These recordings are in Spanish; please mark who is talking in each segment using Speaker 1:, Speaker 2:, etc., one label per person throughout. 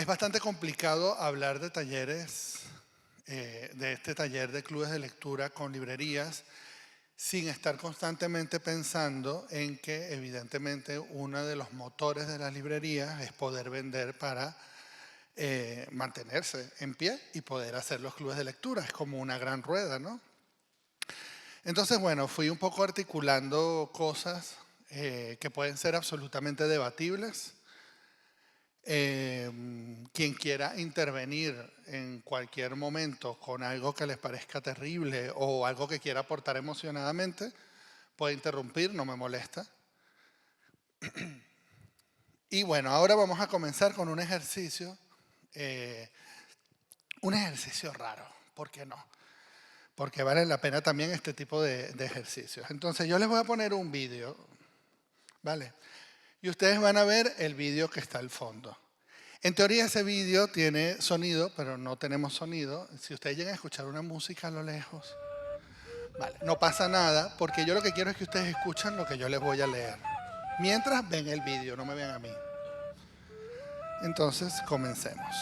Speaker 1: bastante complicado hablar de talleres, de este taller de clubes de lectura con librerías, sin estar constantemente pensando en que evidentemente uno de los motores de las librerías es poder vender para mantenerse en pie y poder hacer los clubes de lectura. Es como una gran rueda, ¿no? Entonces, bueno, fui un poco articulando cosas que pueden ser absolutamente debatibles. Quien quiera intervenir en cualquier momento con algo que les parezca terrible o algo que quiera aportar emocionadamente, puede interrumpir, no me molesta. Y bueno, ahora vamos a comenzar con un ejercicio raro, ¿por qué no? Porque vale la pena también este tipo de ejercicios. Entonces yo les voy a poner un vídeo, ¿vale? Y ustedes van a ver el vídeo que está al fondo. En teoría ese vídeo tiene sonido, pero no tenemos sonido. Si ustedes llegan a escuchar una música a lo lejos, vale, no pasa nada, porque yo lo que quiero es que ustedes escuchen lo que yo les voy a leer. Mientras ven el vídeo, no me vean a mí. Entonces, comencemos.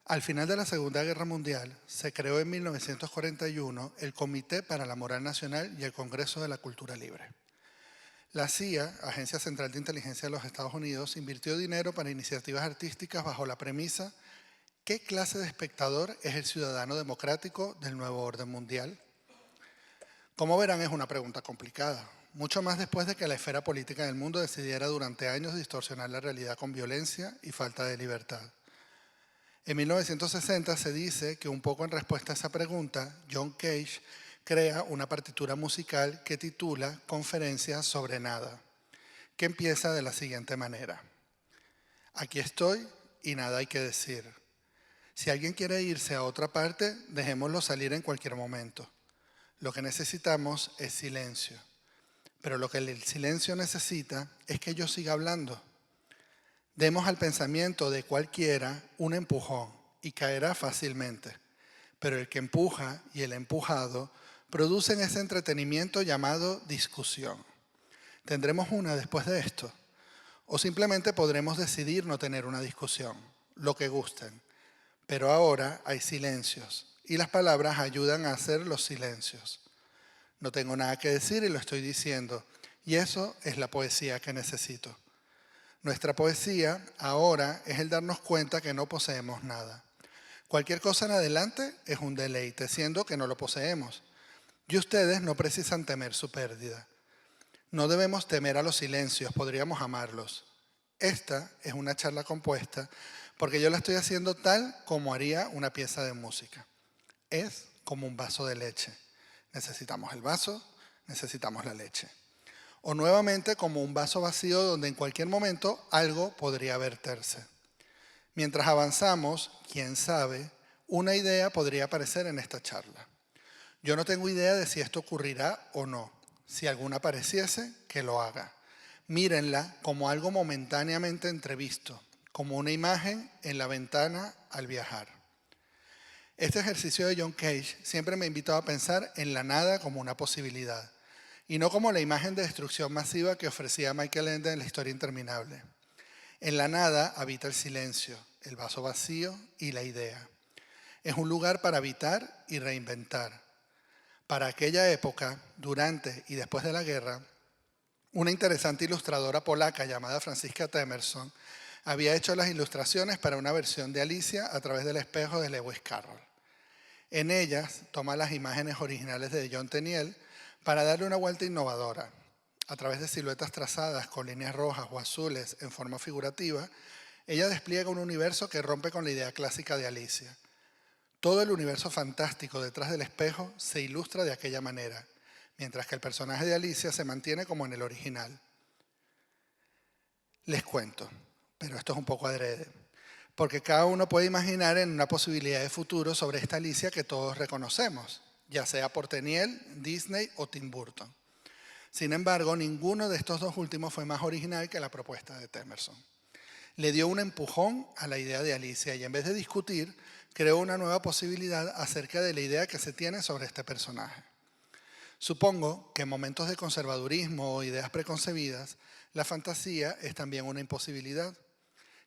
Speaker 1: Al final de la Segunda Guerra Mundial, se creó en 1941 el Comité para la Moral Nacional y el Congreso de la Cultura Libre. La CIA, Agencia Central de Inteligencia de los Estados Unidos, invirtió dinero para iniciativas artísticas bajo la premisa: ¿qué clase de espectador es el ciudadano democrático del nuevo orden mundial? Como verán, es una pregunta complicada, mucho más después de que la esfera política del mundo decidiera durante años distorsionar la realidad con violencia y falta de libertad. En 1960 se dice que un poco en respuesta a esa pregunta, John Cage crea una partitura musical que titula Conferencia sobre Nada, que empieza de la siguiente manera: aquí estoy y nada hay que decir. Si alguien quiere irse a otra parte, dejémoslo salir en cualquier momento. Lo que necesitamos es silencio, pero lo que el silencio necesita es que yo siga hablando. Demos al pensamiento de cualquiera un empujón y caerá fácilmente, pero el que empuja y el empujado producen ese entretenimiento llamado discusión. ¿Tendremos una después de esto? O simplemente podremos decidir no tener una discusión, lo que gusten. Pero ahora hay silencios y las palabras ayudan a hacer los silencios. No tengo nada que decir y lo estoy diciendo, y eso es la poesía que necesito. Nuestra poesía ahora es el darnos cuenta que no poseemos nada. Cualquier cosa en adelante es un deleite, siendo que no lo poseemos. Y ustedes no precisan temer su pérdida. No debemos temer a los silencios, podríamos amarlos. Esta es una charla compuesta porque yo la estoy haciendo tal como haría una pieza de música. Es como un vaso de leche. Necesitamos el vaso, necesitamos la leche. O nuevamente como un vaso vacío donde en cualquier momento algo podría verterse. Mientras avanzamos, quién sabe, una idea podría aparecer en esta charla. Yo no tengo idea de si esto ocurrirá o no. Si alguna pareciese, que lo haga. Mírenla como algo momentáneamente entrevisto, como una imagen en la ventana al viajar. Este ejercicio de John Cage siempre me ha invitado a pensar en la nada como una posibilidad, y no como la imagen de destrucción masiva que ofrecía Michael Ende en La historia interminable. En la nada habita el silencio, el vaso vacío y la idea. Es un lugar para habitar y reinventar. Para aquella época, durante y después de la guerra, una interesante ilustradora polaca llamada Franziska Temerson había hecho las ilustraciones para una versión de Alicia a través del espejo de Lewis Carroll. En ellas toma las imágenes originales de John Tenniel para darle una vuelta innovadora. A través de siluetas trazadas con líneas rojas o azules en forma figurativa, ella despliega un universo que rompe con la idea clásica de Alicia. Todo el universo fantástico detrás del espejo se ilustra de aquella manera, mientras que el personaje de Alicia se mantiene como en el original. Les cuento, pero esto es un poco adrede, porque cada uno puede imaginar en una posibilidad de futuro sobre esta Alicia que todos reconocemos, ya sea por Tenniel, Disney o Tim Burton. Sin embargo, ninguno de estos dos últimos fue más original que la propuesta de Temerson. Le dio un empujón a la idea de Alicia y en vez de discutir, creó una nueva posibilidad acerca de la idea que se tiene sobre este personaje. Supongo que en momentos de conservadurismo o ideas preconcebidas, la fantasía es también una imposibilidad.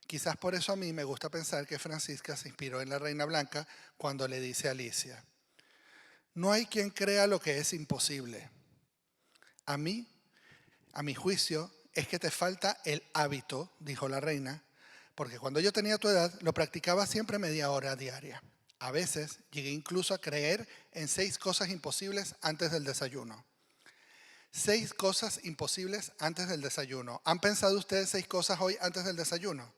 Speaker 1: Quizás por eso a mí me gusta pensar que Franziska se inspiró en la Reina Blanca cuando le dice a Alicia: no hay quien crea lo que es imposible. A mi juicio, es que te falta el hábito, dijo la reina, porque cuando yo tenía tu edad lo practicaba siempre media hora diaria. A veces llegué incluso a creer en 6 cosas imposibles antes del desayuno. 6 cosas imposibles antes del desayuno. ¿Han pensado ustedes 6 cosas hoy antes del desayuno?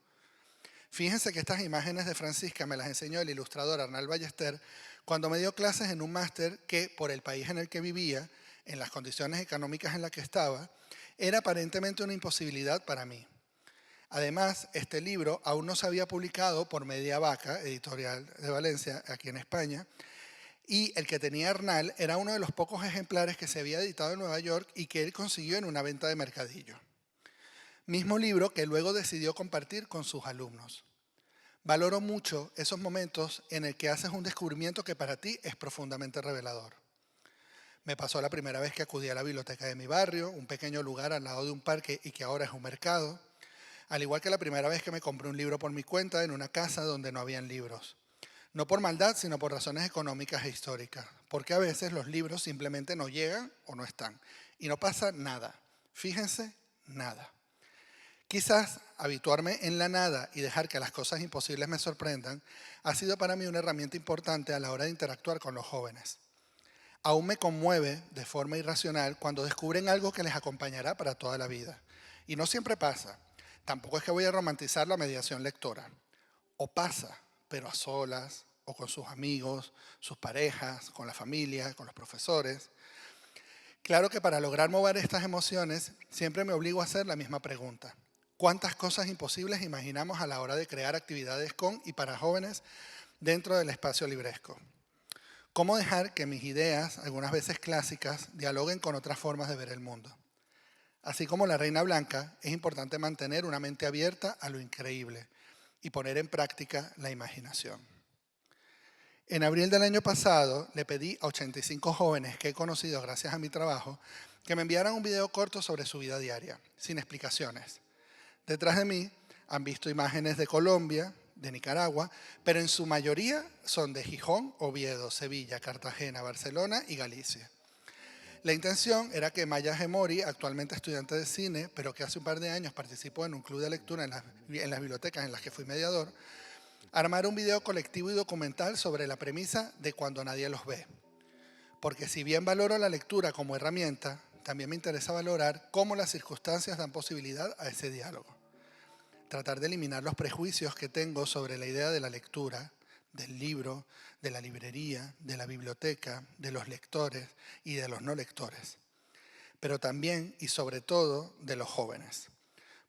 Speaker 1: Fíjense que estas imágenes de Franziska me las enseñó el ilustrador Arnald Ballester cuando me dio clases en un máster que, por el país en el que vivía, en las condiciones económicas en las que estaba, era aparentemente una imposibilidad para mí. Además, este libro aún no se había publicado por Media Vaca, editorial de Valencia, aquí en España, y el que tenía Arnald era uno de los pocos ejemplares que se había editado en Nueva York y que él consiguió en una venta de mercadillo. Mismo libro que luego decidió compartir con sus alumnos. Valoro mucho esos momentos en el que haces un descubrimiento que para ti es profundamente revelador. Me pasó la primera vez que acudí a la biblioteca de mi barrio, un pequeño lugar al lado de un parque y que ahora es un mercado. Al igual que la primera vez que me compré un libro por mi cuenta en una casa donde no habían libros. No por maldad, sino por razones económicas e históricas. Porque a veces los libros simplemente no llegan o no están. Y no pasa nada. Fíjense, nada. Quizás habituarme en la nada y dejar que las cosas imposibles me sorprendan ha sido para mí una herramienta importante a la hora de interactuar con los jóvenes. Aún me conmueve de forma irracional cuando descubren algo que les acompañará para toda la vida. Y no siempre pasa. Tampoco es que voy a romantizar la mediación lectora. O pasa, pero a solas, o con sus amigos, sus parejas, con la familia, con los profesores. Claro que para lograr mover estas emociones, siempre me obligo a hacer la misma pregunta. ¿Cuántas cosas imposibles imaginamos a la hora de crear actividades con y para jóvenes dentro del espacio libresco? ¿Cómo dejar que mis ideas, algunas veces clásicas, dialoguen con otras formas de ver el mundo? Así como la Reina Blanca, es importante mantener una mente abierta a lo increíble y poner en práctica la imaginación. En abril del año pasado le pedí a 85 jóvenes que he conocido gracias a mi trabajo que me enviaran un video corto sobre su vida diaria, sin explicaciones. Detrás de mí han visto imágenes de Colombia, de Nicaragua, pero en su mayoría son de Gijón, Oviedo, Sevilla, Cartagena, Barcelona y Galicia. La intención era que Maya Gemori, actualmente estudiante de cine, pero que hace un par de años participó en un club de lectura en las bibliotecas en las que fui mediador, armara un video colectivo y documental sobre la premisa de cuando nadie los ve. Porque si bien valoro la lectura como herramienta, también me interesa valorar cómo las circunstancias dan posibilidad a ese diálogo. Tratar de eliminar los prejuicios que tengo sobre la idea de la lectura, del libro, de la librería, de la biblioteca, de los lectores y de los no lectores. Pero también y sobre todo de los jóvenes.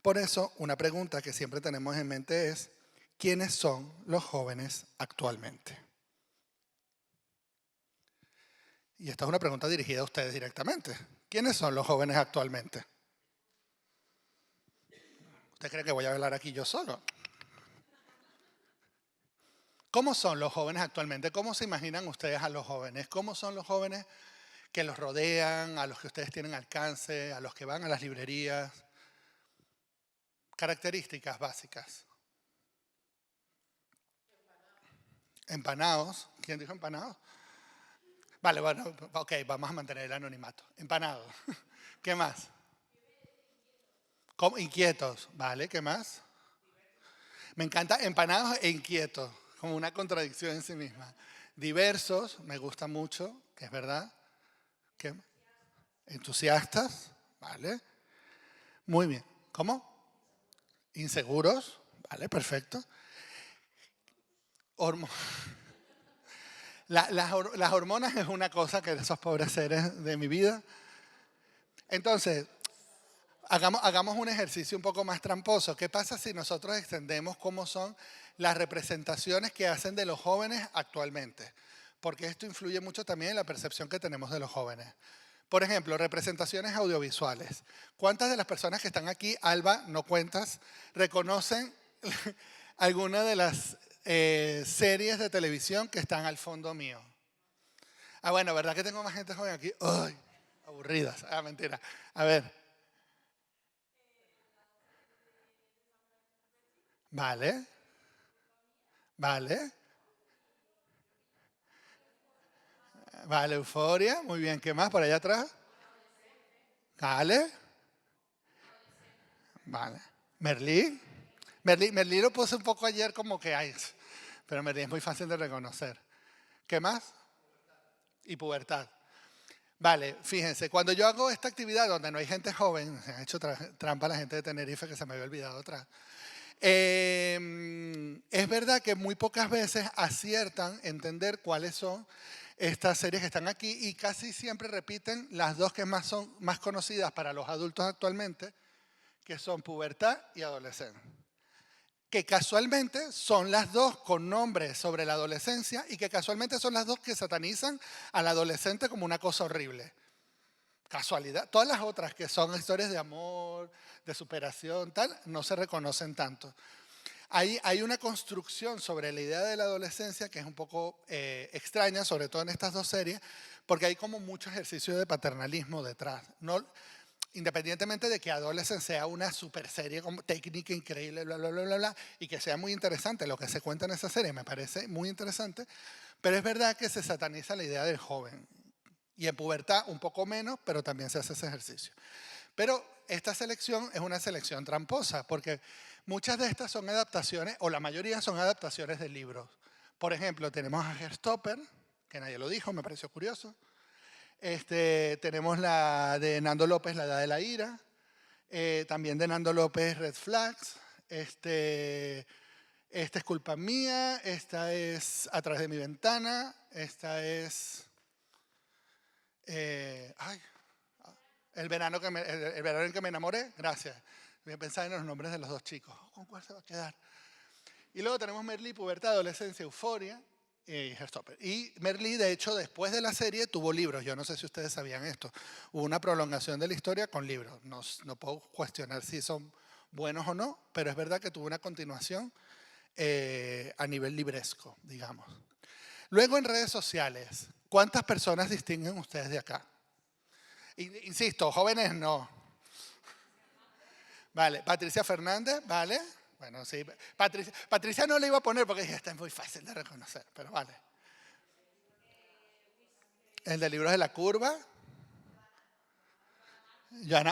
Speaker 1: Por eso, una pregunta que siempre tenemos en mente es: ¿quiénes son los jóvenes actualmente? Y esta es una pregunta dirigida a ustedes directamente. ¿Quiénes son los jóvenes actualmente? ¿Usted cree que voy a hablar aquí yo solo? ¿Cómo son los jóvenes actualmente? ¿Cómo se imaginan ustedes a los jóvenes? ¿Cómo son los jóvenes que los rodean, a los que ustedes tienen alcance, a los que van a las librerías? Características básicas. Empanados. ¿Quién dijo empanados? Vale, bueno, ok, vamos a mantener el anonimato. Empanados. ¿Qué más? Inquietos. Vale, ¿qué más? Me encanta empanados e inquietos, como una contradicción en sí misma. Diversos, me gusta mucho, que es verdad. ¿Qué? Entusiastas, ¿vale? Muy bien. ¿Cómo? Inseguros, ¿vale? Perfecto. Hormo- las hormonas es una cosa que esos pobres seres de mi vida. Entonces, hagamos un ejercicio un poco más tramposo. ¿Qué pasa si nosotros extendemos cómo son las representaciones que hacen de los jóvenes actualmente? Porque esto influye mucho también en la percepción que tenemos de los jóvenes. Por ejemplo, representaciones audiovisuales. ¿Cuántas de las personas que están aquí, Alba, no cuentas, reconocen alguna de las series de televisión que están al fondo mío? Ah, bueno, ¿verdad que tengo más gente joven aquí? ¡Ay! Aburridas. Ah, mentira. A ver. Vale, vale, vale, euforia. Muy bien, ¿qué más por allá atrás? Vale, vale. Merlí. Merlí lo puse un poco ayer como que hay, pero Merlí es muy fácil de reconocer. ¿Qué más? Y pubertad. Vale, fíjense, cuando yo hago esta actividad donde no hay gente joven, se ha hecho trampa la gente de Tenerife que se me había olvidado atrás. Es verdad que muy pocas veces aciertan entender cuáles son estas series que están aquí y casi siempre repiten las dos que más son más conocidas para los adultos actualmente, que son pubertad y adolescencia. Que casualmente son las dos con nombres sobre la adolescencia y que casualmente son las dos que satanizan al adolescente como una cosa horrible. Casualidad. Todas las otras que son historias de amor, de superación, tal, no se reconocen tanto. Hay una construcción sobre la idea de la adolescencia que es un poco extraña, sobre todo en estas dos series, porque hay como mucho ejercicio de paternalismo detrás. No, independientemente de que Adolescent sea una super serie con técnica increíble, bla, bla, bla, bla, bla, y que sea muy interesante lo que se cuenta en esa serie, me parece muy interesante, pero es verdad que se sataniza la idea del joven. Y en pubertad un poco menos, pero también se hace ese ejercicio. Pero esta selección es una selección tramposa, porque muchas de estas son adaptaciones, o la mayoría son adaptaciones de libros. Por ejemplo, tenemos a Herstopper, que nadie lo dijo, me pareció curioso. Tenemos la de Nando López, La Edad de la Ira. También de Nando López, Red Flags. Esta es Culpa Mía. Esta es A Través de mi Ventana. Esta es... ay, el verano en que me enamoré, gracias. Voy a pensar en los nombres de los dos chicos. ¿Con cuál se va a quedar? Y luego tenemos Merlí, Pubertad, Adolescencia, Euforia y Herstopper. Y Merlí, de hecho, después de la serie tuvo libros. Yo no sé si ustedes sabían esto. Hubo una prolongación de la historia con libros. No puedo cuestionar si son buenos o no, pero es verdad que tuvo una continuación a nivel libresco, digamos. Luego en redes sociales, ¿cuántas personas distinguen ustedes de acá? Insisto, jóvenes no. Vale, Patricia Fernández, vale. Bueno, sí. Patricia no le iba a poner porque dije, esta es muy fácil de reconocer, pero vale. El de Libros de la Curva.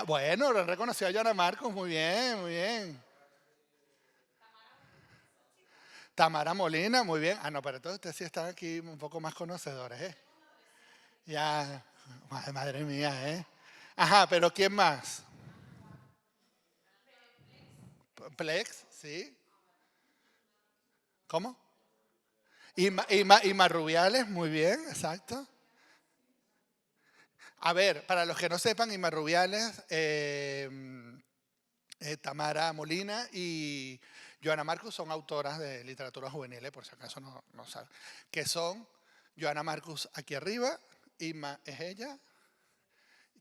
Speaker 1: Bueno, lo reconoció a Joana Marcos, muy bien, muy bien. Tamara Molina, muy bien. Ah, no, pero entonces ustedes sí están aquí un poco más conocedores, ¿eh? Ya, madre mía, ¿eh? Ajá, pero ¿quién más? Plex, sí. ¿Cómo? Y Rubiales, muy bien, exacto. A ver, para los que no sepan, Inma Rubiales, Tamara Molina y Joana Marcus son autoras de literatura juvenil, por si acaso no saben. Que son Joana Marcus aquí arriba, Inma es ella,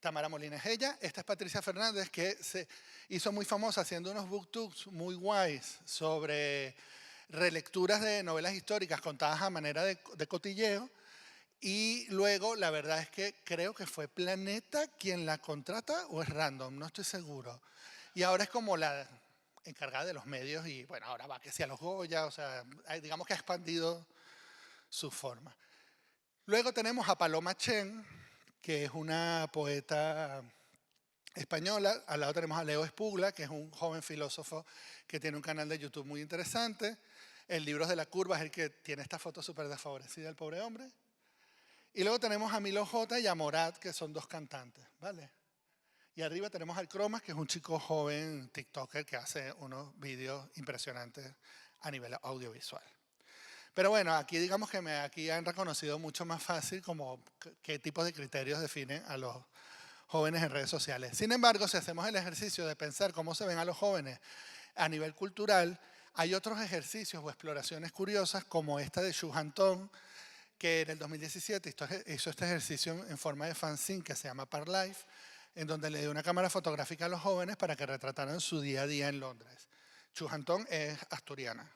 Speaker 1: Tamara Molina es ella. Esta es Patricia Fernández, que se hizo muy famosa haciendo unos booktubes muy guays sobre relecturas de novelas históricas contadas a manera de cotilleo. Y luego, la verdad es que creo que fue Planeta quien la contrata o es Random, no estoy seguro. Y ahora es como la encargada de los medios y bueno, ahora va que sea los Goya, o sea, digamos que ha expandido su forma. Luego tenemos a Paloma Chen, que es una poeta española. Al lado tenemos a Leo Espugla, que es un joven filósofo que tiene un canal de YouTube muy interesante. El Libros de la Curva es el que tiene esta foto súper desfavorecida del pobre hombre. Y luego tenemos a Milo J y a Morat, que son dos cantantes, ¿vale? Y arriba tenemos al Cromas, que es un chico joven TikToker que hace unos vídeos impresionantes a nivel audiovisual. Pero bueno, aquí digamos que aquí han reconocido mucho más fácil como qué tipos de criterios definen a los jóvenes en redes sociales. Sin embargo, si hacemos el ejercicio de pensar cómo se ven a los jóvenes a nivel cultural, hay otros ejercicios o exploraciones curiosas como esta de Xu Hantong, que en el 2017 hizo este ejercicio en forma de fanzine que se llama Parlife, en donde le dio una cámara fotográfica a los jóvenes para que retrataran su día a día en Londres. Xu Hantong es asturiana,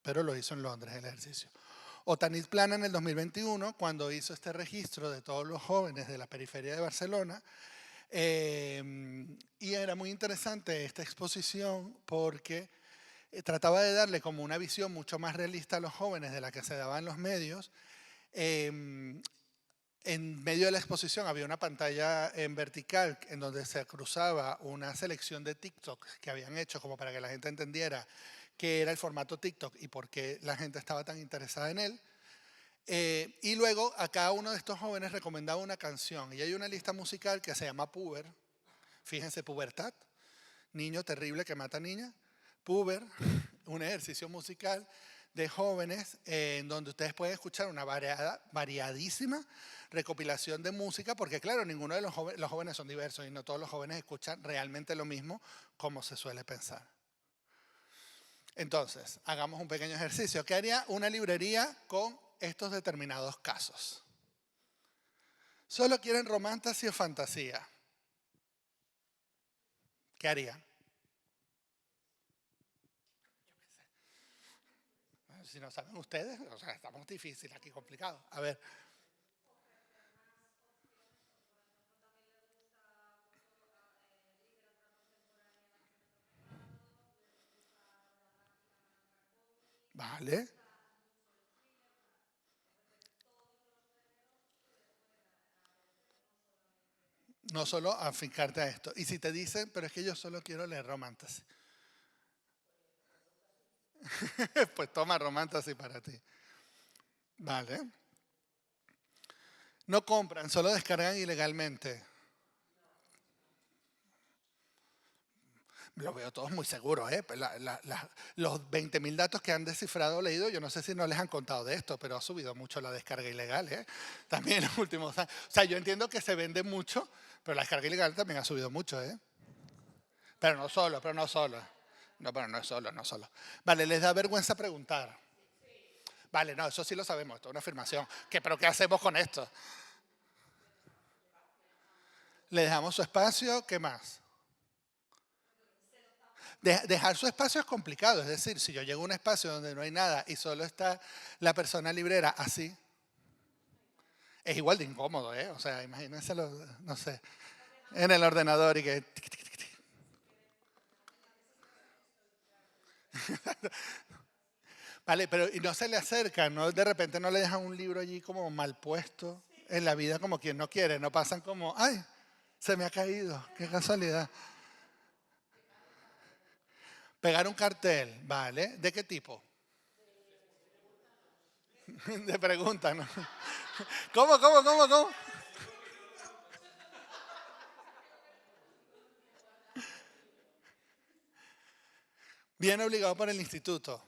Speaker 1: pero lo hizo en Londres el ejercicio. O Tanit Plana en el 2021, cuando hizo este registro de todos los jóvenes de la periferia de Barcelona. Y era muy interesante esta exposición porque trataba de darle como una visión mucho más realista a los jóvenes de la que se daba en los medios. En medio de la exposición había una pantalla en vertical en donde se cruzaba una selección de TikTok que habían hecho como para que la gente entendiera qué era el formato TikTok y por qué la gente estaba tan interesada en él. Y luego a cada uno de estos jóvenes recomendaba una canción y hay una lista musical que se llama Puber. Fíjense, pubertad, niño terrible que mata niña. Puber, un ejercicio musical de jóvenes en donde ustedes pueden escuchar una variadísima recopilación de música, porque claro, ninguno de los jóvenes son diversos y no todos los jóvenes escuchan realmente lo mismo como se suele pensar. Entonces, hagamos un pequeño ejercicio. ¿Qué haría una librería con estos determinados casos? Solo quieren romantasy o fantasía. ¿Qué harían? Si no saben ustedes, o sea, estamos difíciles aquí, complicados. A ver. Vale. No solo afincarte a esto. Y si te dicen, pero es que yo solo quiero leer romantasy. Pues toma romantasy para ti. Vale. No compran, solo descargan ilegalmente. Lo veo todos muy seguros, ¿eh? Los 20.000 datos que han descifrado o leído, yo no sé si no les han contado de esto, pero ha subido mucho la descarga ilegal, ¿eh? También en los últimos años. O sea, yo entiendo que se vende mucho, pero la descarga ilegal también ha subido mucho, ¿eh? Pero no solo, pero no solo. No, pero no es solo, no solo. Vale, les da vergüenza preguntar. Vale, no, eso sí lo sabemos, esto es una afirmación. ¿Pero qué hacemos con esto? Le dejamos su espacio, ¿qué más? Dejar su espacio es complicado, es decir, si yo llego a un espacio donde no hay nada y solo está la persona librera así, es igual de incómodo, ¿eh? O sea, imagínense, no sé, en el ordenador y que... Vale, pero y no se le acercan, ¿no? De repente no le dejan un libro allí como mal puesto en la vida como quien no quiere, no pasan como, ay, se me ha caído, qué casualidad. Pegar un cartel, ¿vale? ¿De qué tipo? De pregunta, ¿no? ¿Cómo? Bien obligado por el instituto.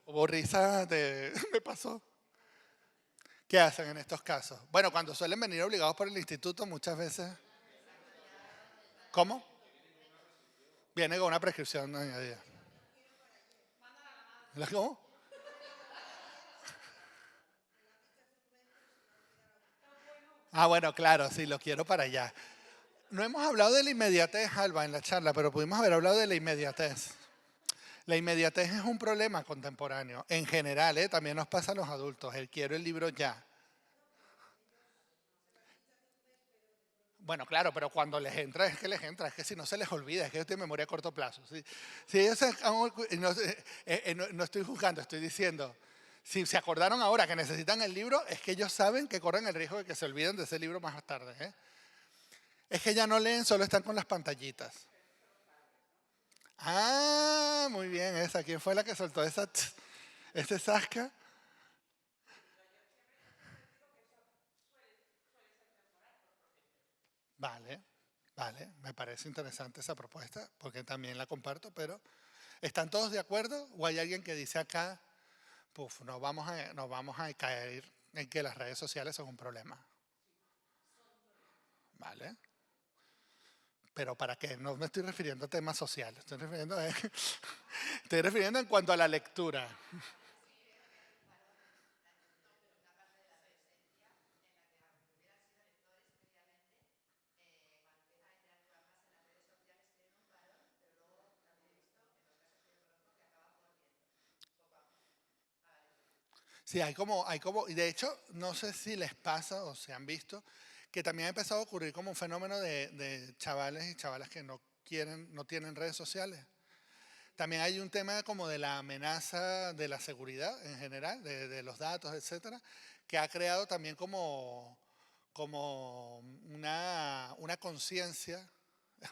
Speaker 1: Hubo risa, me pasó. ¿Qué hacen en estos casos? Bueno, cuando suelen venir obligados por el instituto, muchas veces. ¿Cómo? Viene con una prescripción añadida. ¿Cómo? Ah, bueno, claro, sí, lo quiero para allá. No hemos hablado de la inmediatez, Alba, en la charla, pero pudimos haber hablado de la inmediatez. La inmediatez es un problema contemporáneo. En general, ¿eh? También nos pasa a los adultos. El quiero el libro ya. Bueno, claro, pero cuando les entra, es que les entra, es que si no se les olvida, es que yo tengo memoria a corto plazo. Si ellos no estoy juzgando, estoy diciendo, si se acordaron ahora que necesitan el libro, es que ellos saben que corren el riesgo de que se olviden de ese libro más tarde. ¿Eh? Es que ya no leen, solo están con las pantallitas. Ah, muy bien, esa. ¿Quién fue la que soltó ese zasca? Vale, vale, me parece interesante esa propuesta, porque también la comparto, pero ¿están todos de acuerdo? ¿O hay alguien que dice acá, puf, no vamos a caer en que las redes sociales son un problema? ¿Vale? ¿Pero para qué? No me estoy refiriendo a temas sociales, estoy refiriendo en cuanto a la lectura. Sí, y de hecho, no sé si les pasa o se han visto, que también ha empezado a ocurrir como un fenómeno de chavales y chavalas que no quieren, no tienen redes sociales. También hay un tema como de la amenaza de la seguridad en general, de los datos, etcétera, que ha creado también como una conciencia,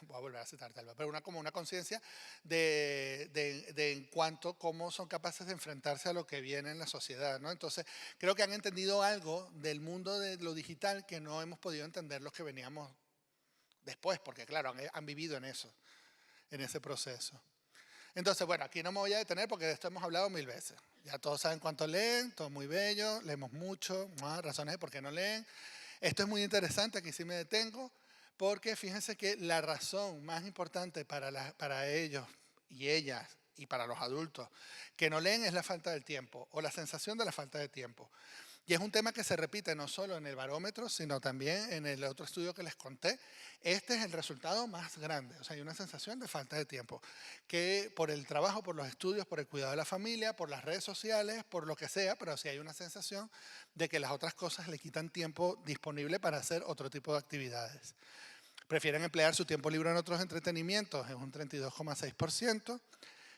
Speaker 1: voy a volver a citar Talba, pero como una conciencia de en cuanto cómo son capaces de enfrentarse a lo que viene en la sociedad, ¿no? Entonces, creo que han entendido algo del mundo de lo digital que no hemos podido entender los que veníamos después, porque claro, han vivido en eso, en ese proceso. Entonces, bueno, aquí no me voy a detener porque de esto hemos hablado mil veces. Ya todos saben cuánto leen, todo muy bello, leemos mucho, razones de por qué no leen. Esto es muy interesante, aquí sí me detengo, porque fíjense que la razón más importante para ellos y ellas y para los adultos que no leen es la falta del tiempo o la sensación de la falta de tiempo. Y es un tema que se repite no solo en el barómetro, sino también en el otro estudio que les conté. Este es el resultado más grande. O sea, hay una sensación de falta de tiempo, que por el trabajo, por los estudios, por el cuidado de la familia, por las redes sociales, por lo que sea, pero sí hay una sensación de que las otras cosas le quitan tiempo disponible para hacer otro tipo de actividades. Prefieren emplear su tiempo libre en otros entretenimientos, es un 32,6%.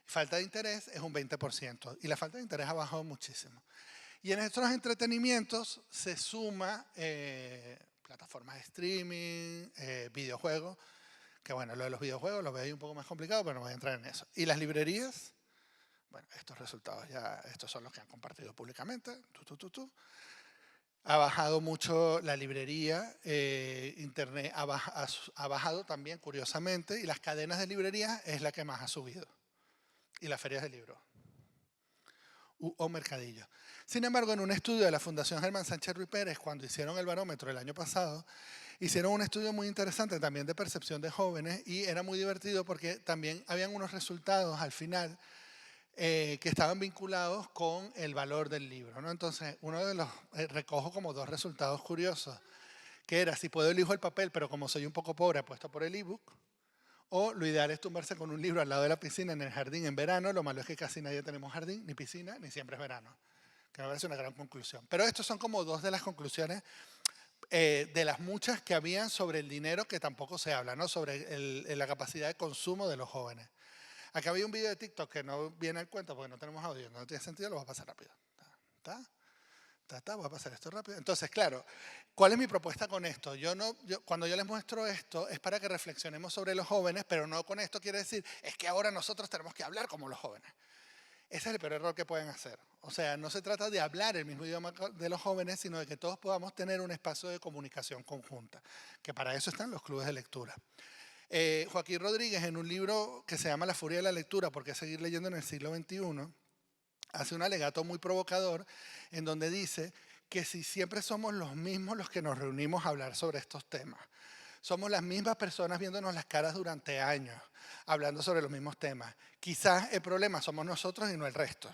Speaker 1: Falta de interés es un 20%. Y la falta de interés ha bajado muchísimo. Y en estos entretenimientos se suma plataformas de streaming, videojuegos, que bueno, lo de los videojuegos lo veo ahí un poco más complicado, pero no voy a entrar en eso. Y las librerías, bueno, estos resultados ya, estos son los que han compartido públicamente. Ha bajado mucho la librería, internet ha bajado también, curiosamente, y las cadenas de librerías es la que más ha subido. Y las ferias de libros o mercadillos. Sin embargo, en un estudio de la Fundación Germán Sánchez Ruiz Pérez, cuando hicieron el barómetro el año pasado, hicieron un estudio muy interesante también de percepción de jóvenes y era muy divertido porque también habían unos resultados al final que estaban vinculados con el valor del libro, ¿no? Entonces, uno de los, recojo como dos resultados curiosos, que era si puedo elijo el papel, pero como soy un poco pobre, apuesto por el ebook. O lo ideal es tumbarse con un libro al lado de la piscina en el jardín en verano. Lo malo es que casi nadie tenemos jardín, ni piscina, ni siempre es verano. Que me parece una gran conclusión. Pero estos son como dos de las conclusiones de las muchas que habían sobre el dinero que tampoco se habla, ¿no? Sobre la capacidad de consumo de los jóvenes. Acá había un video de TikTok que no viene al cuento porque no tenemos audio, no tiene sentido, lo voy a pasar rápido. ¿Está? Voy a pasar esto rápido. Entonces, claro, ¿cuál es mi propuesta con esto? Cuando yo les muestro esto es para que reflexionemos sobre los jóvenes, pero no con esto quiere decir, es que ahora nosotros tenemos que hablar como los jóvenes. Ese es el peor error que pueden hacer. O sea, no se trata de hablar el mismo idioma de los jóvenes, sino de que todos podamos tener un espacio de comunicación conjunta, que para eso están los clubes de lectura. Joaquín Rodríguez, en un libro que se llama La furia de la lectura, ¿por qué seguir leyendo en el siglo XXI?, hace un alegato muy provocador en donde dice que si siempre somos los mismos los que nos reunimos a hablar sobre estos temas, somos las mismas personas viéndonos las caras durante años, hablando sobre los mismos temas, quizás el problema somos nosotros y no el resto.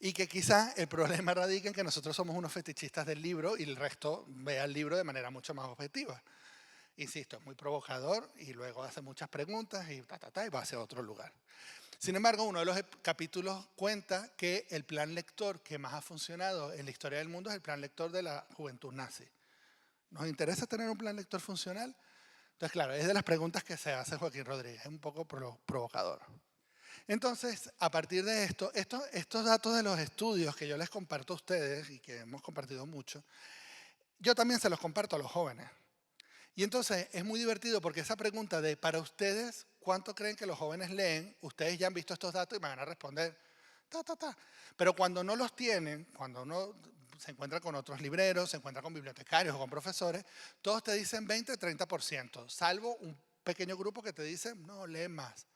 Speaker 1: Y que quizá el problema radica en que nosotros somos unos fetichistas del libro y el resto vea el libro de manera mucho más objetiva. Insisto, es muy provocador y luego hace muchas preguntas y y va hacia otro lugar. Sin embargo, uno de los capítulos cuenta que el plan lector que más ha funcionado en la historia del mundo es el plan lector de la juventud nazi. ¿Nos interesa tener un plan lector funcional? Entonces, claro, es de las preguntas que se hace Joaquín Rodríguez, es un poco provocador. Entonces, a partir de esto, estos datos de los estudios que yo les comparto a ustedes y que hemos compartido mucho, yo también se los comparto a los jóvenes. Y entonces es muy divertido porque esa pregunta de, para ustedes, ¿cuánto creen que los jóvenes leen? Ustedes ya han visto estos datos y me van a responder, ta. Pero cuando no los tienen, cuando uno se encuentra con otros libreros, se encuentra con bibliotecarios o con profesores, todos te dicen 20-30%, salvo un pequeño grupo que te dice, no, lee más.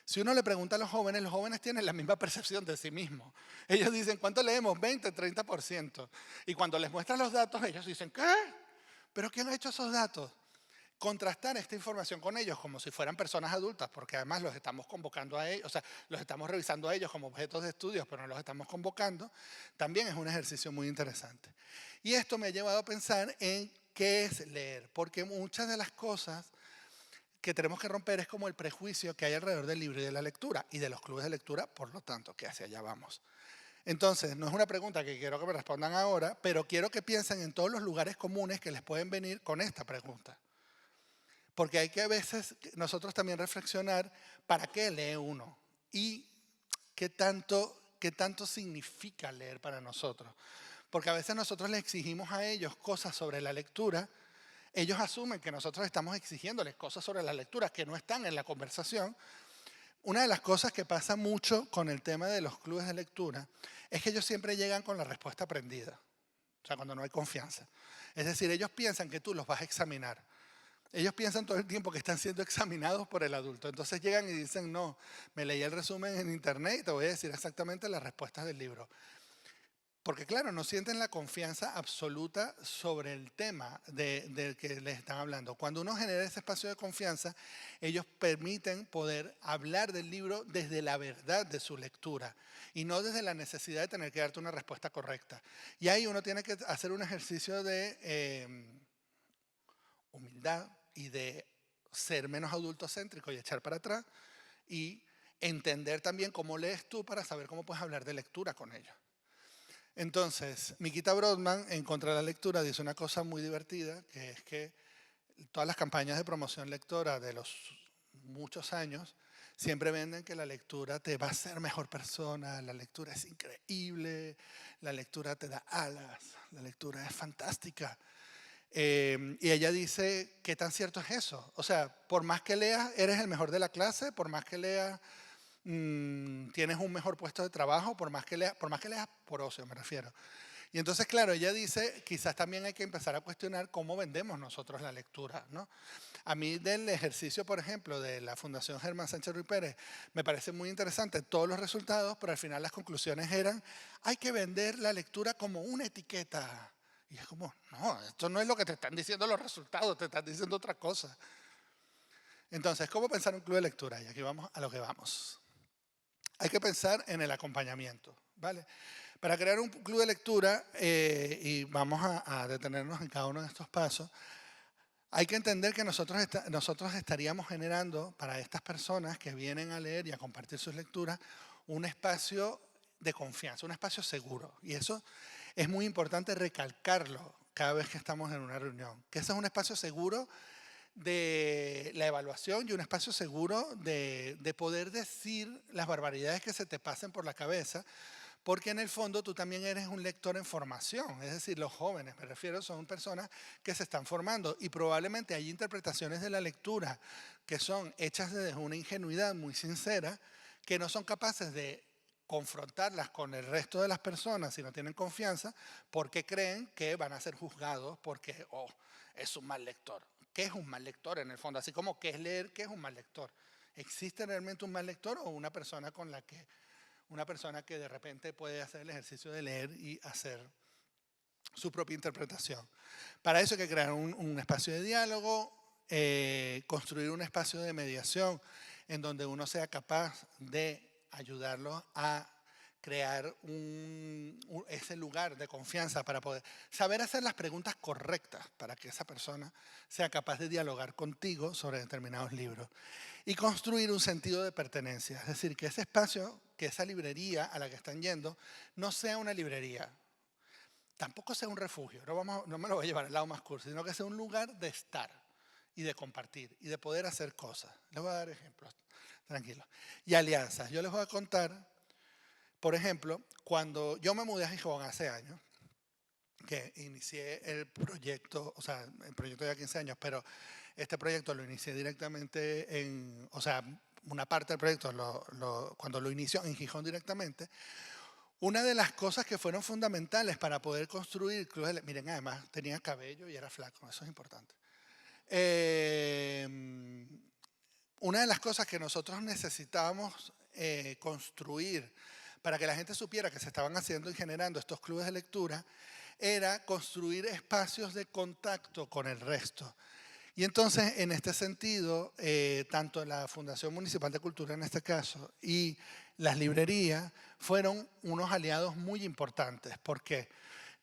Speaker 1: Si uno le pregunta a los jóvenes tienen la misma percepción de sí mismos. Ellos dicen, ¿cuánto leemos? 20-30%. Y cuando les muestran los datos, ellos dicen, ¿qué? ¿Pero quién ha hecho esos datos? Contrastar esta información con ellos como si fueran personas adultas, porque además los estamos convocando a ellos, o sea, los estamos revisando a ellos como objetos de estudios, pero no los estamos convocando, también es un ejercicio muy interesante. Y esto me ha llevado a pensar en qué es leer, porque muchas de las cosas que tenemos que romper es como el prejuicio que hay alrededor del libro y de la lectura, y de los clubes de lectura, por lo tanto, que hacia allá vamos. Entonces, no es una pregunta que quiero que me respondan ahora, pero quiero que piensen en todos los lugares comunes que les pueden venir con esta pregunta. Porque hay que a veces nosotros también reflexionar para qué lee uno y qué tanto significa leer para nosotros. Porque a veces nosotros le exigimos a ellos cosas sobre la lectura, ellos asumen que nosotros estamos exigiéndoles cosas sobre la lectura que no están en la conversación. Una de las cosas que pasa mucho con el tema de los clubes de lectura es que ellos siempre llegan con la respuesta aprendida, o sea, cuando no hay confianza. Es decir, ellos piensan que tú los vas a examinar. Ellos piensan todo el tiempo que están siendo examinados por el adulto. Entonces llegan y dicen, no, me leí el resumen en internet y te voy a decir exactamente las respuestas del libro. Porque claro, no sienten la confianza absoluta sobre el tema del que les están hablando. Cuando uno genera ese espacio de confianza, ellos permiten poder hablar del libro desde la verdad de su lectura y no desde la necesidad de tener que darte una respuesta correcta. Y ahí uno tiene que hacer un ejercicio de humildad y de ser menos adultocéntrico y echar para atrás y entender también cómo lees tú para saber cómo puedes hablar de lectura con ellos. Entonces, Mikita Brodman, en Contra de la Lectura, dice una cosa muy divertida, que es que todas las campañas de promoción lectora de los muchos años siempre venden que la lectura te va a hacer mejor persona, la lectura es increíble, la lectura te da alas, la lectura es fantástica. Y ella dice, ¿qué tan cierto es eso? O sea, por más que leas, eres el mejor de la clase, por más que leas, tienes un mejor puesto de trabajo, por más que leas por ocio me refiero. Y entonces, claro, ella dice, quizás también hay que empezar a cuestionar cómo vendemos nosotros la lectura, ¿no? A mí del ejercicio, por ejemplo, de la Fundación Germán Sánchez Ruiz Pérez, me parece muy interesante todos los resultados, pero al final las conclusiones eran, hay que vender la lectura como una etiqueta. Y es como, no, esto no es lo que te están diciendo los resultados, te están diciendo otra cosa. Entonces, ¿cómo pensar un club de lectura? Y aquí vamos a lo que vamos. Hay que pensar en el acompañamiento, ¿vale? Para crear un club de lectura, y vamos a detenernos en cada uno de estos pasos, hay que entender que nosotros estaríamos generando para estas personas que vienen a leer y a compartir sus lecturas un espacio de confianza, un espacio seguro. Y eso es muy importante recalcarlo cada vez que estamos en una reunión, que ese es un espacio seguro de la evaluación y un espacio seguro de poder decir las barbaridades que se te pasen por la cabeza, porque en el fondo tú también eres un lector en formación, es decir, los jóvenes, me refiero, son personas que se están formando y probablemente hay interpretaciones de la lectura que son hechas desde una ingenuidad muy sincera, que no son capaces de confrontarlas con el resto de las personas si no tienen confianza, porque creen que van a ser juzgados porque es un mal lector. ¿Qué es un mal lector en el fondo? Así como ¿qué es leer? ¿Qué es un mal lector? ¿Existe realmente un mal lector o una persona que de repente puede hacer el ejercicio de leer y hacer su propia interpretación? Para eso hay que crear un espacio de diálogo, construir un espacio de mediación en donde uno sea capaz de ayudarlos a crear ese lugar de confianza para poder saber hacer las preguntas correctas para que esa persona sea capaz de dialogar contigo sobre determinados libros y construir un sentido de pertenencia. Es decir, que ese espacio, que esa librería a la que están yendo, no sea una librería, tampoco sea un refugio, no me lo voy a llevar al lado más cursi, sino que sea un lugar de estar y de compartir y de poder hacer cosas. Les voy a dar ejemplos, tranquilos. Y alianzas. Yo les voy a contar, por ejemplo, cuando yo me mudé a Gijón hace años, que inicié el proyecto, o sea, el proyecto ya 15 años, pero este proyecto lo inicié directamente o sea, una parte del proyecto cuando lo inició en Gijón directamente. Una de las cosas que fueron fundamentales para poder construir clubes, miren, además tenía cabello y era flaco, eso es importante. Una de las cosas que nosotros necesitábamos construir para que la gente supiera que se estaban haciendo y generando estos clubes de lectura era construir espacios de contacto con el resto. Y entonces, en este sentido, tanto la Fundación Municipal de Cultura en este caso y las librerías fueron unos aliados muy importantes porque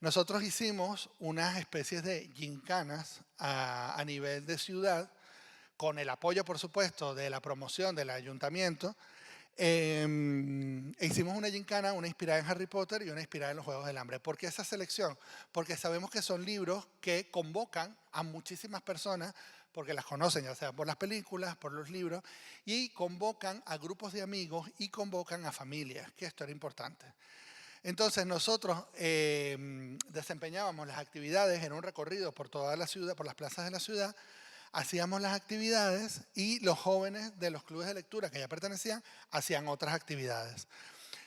Speaker 1: nosotros hicimos unas especies de gincanas a nivel de ciudad con el apoyo, por supuesto, de la promoción del ayuntamiento. Hicimos una gincana, una inspirada en Harry Potter y una inspirada en los Juegos del Hambre. ¿Por qué esa selección? Porque sabemos que son libros que convocan a muchísimas personas, porque las conocen, ya sea por las películas, por los libros, y convocan a grupos de amigos y convocan a familias, que esto era importante. Entonces nosotros desempeñábamos las actividades en un recorrido por toda la ciudad, por las plazas de la ciudad, hacíamos las actividades y los jóvenes de los clubes de lectura que ya pertenecían hacían otras actividades.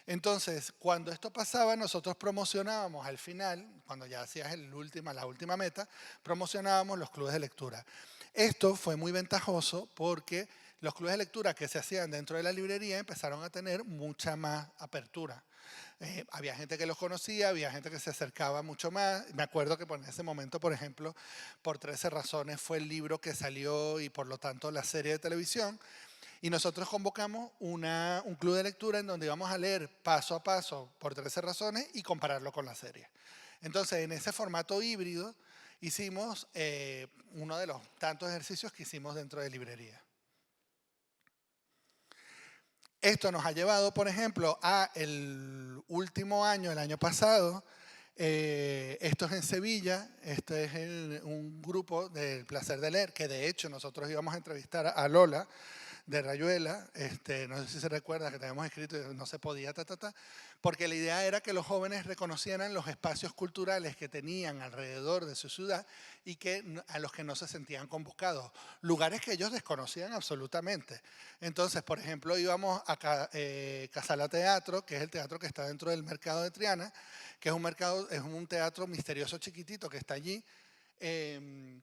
Speaker 1: Entonces, cuando esto pasaba, nosotros promocionábamos al final, cuando ya hacías la última meta, promocionábamos los clubes de lectura. Esto fue muy ventajoso porque los clubes de lectura que se hacían dentro de la librería empezaron a tener mucha más apertura. Había gente que los conocía, había gente que se acercaba mucho más. Me acuerdo que en ese momento, por ejemplo, por 13 razones fue el libro que salió y por lo tanto la serie de televisión. Y nosotros convocamos un club de lectura en donde íbamos a leer paso a paso por 13 razones y compararlo con la serie. Entonces, en ese formato híbrido hicimos uno de los tantos ejercicios que hicimos dentro de librería. Esto nos ha llevado, por ejemplo, a el último año, el año pasado, esto es en Sevilla, este es un grupo del Placer de Leer, que de hecho nosotros íbamos a entrevistar a Lola de Rayuela, no sé si se recuerda que teníamos escrito y no se podía, porque la idea era que los jóvenes reconocieran los espacios culturales que tenían alrededor de su ciudad y a los que no se sentían convocados, lugares que ellos desconocían absolutamente. Entonces, por ejemplo, íbamos a Casala Teatro, que es el teatro que está dentro del mercado de Triana, que es un teatro misterioso chiquitito que está allí.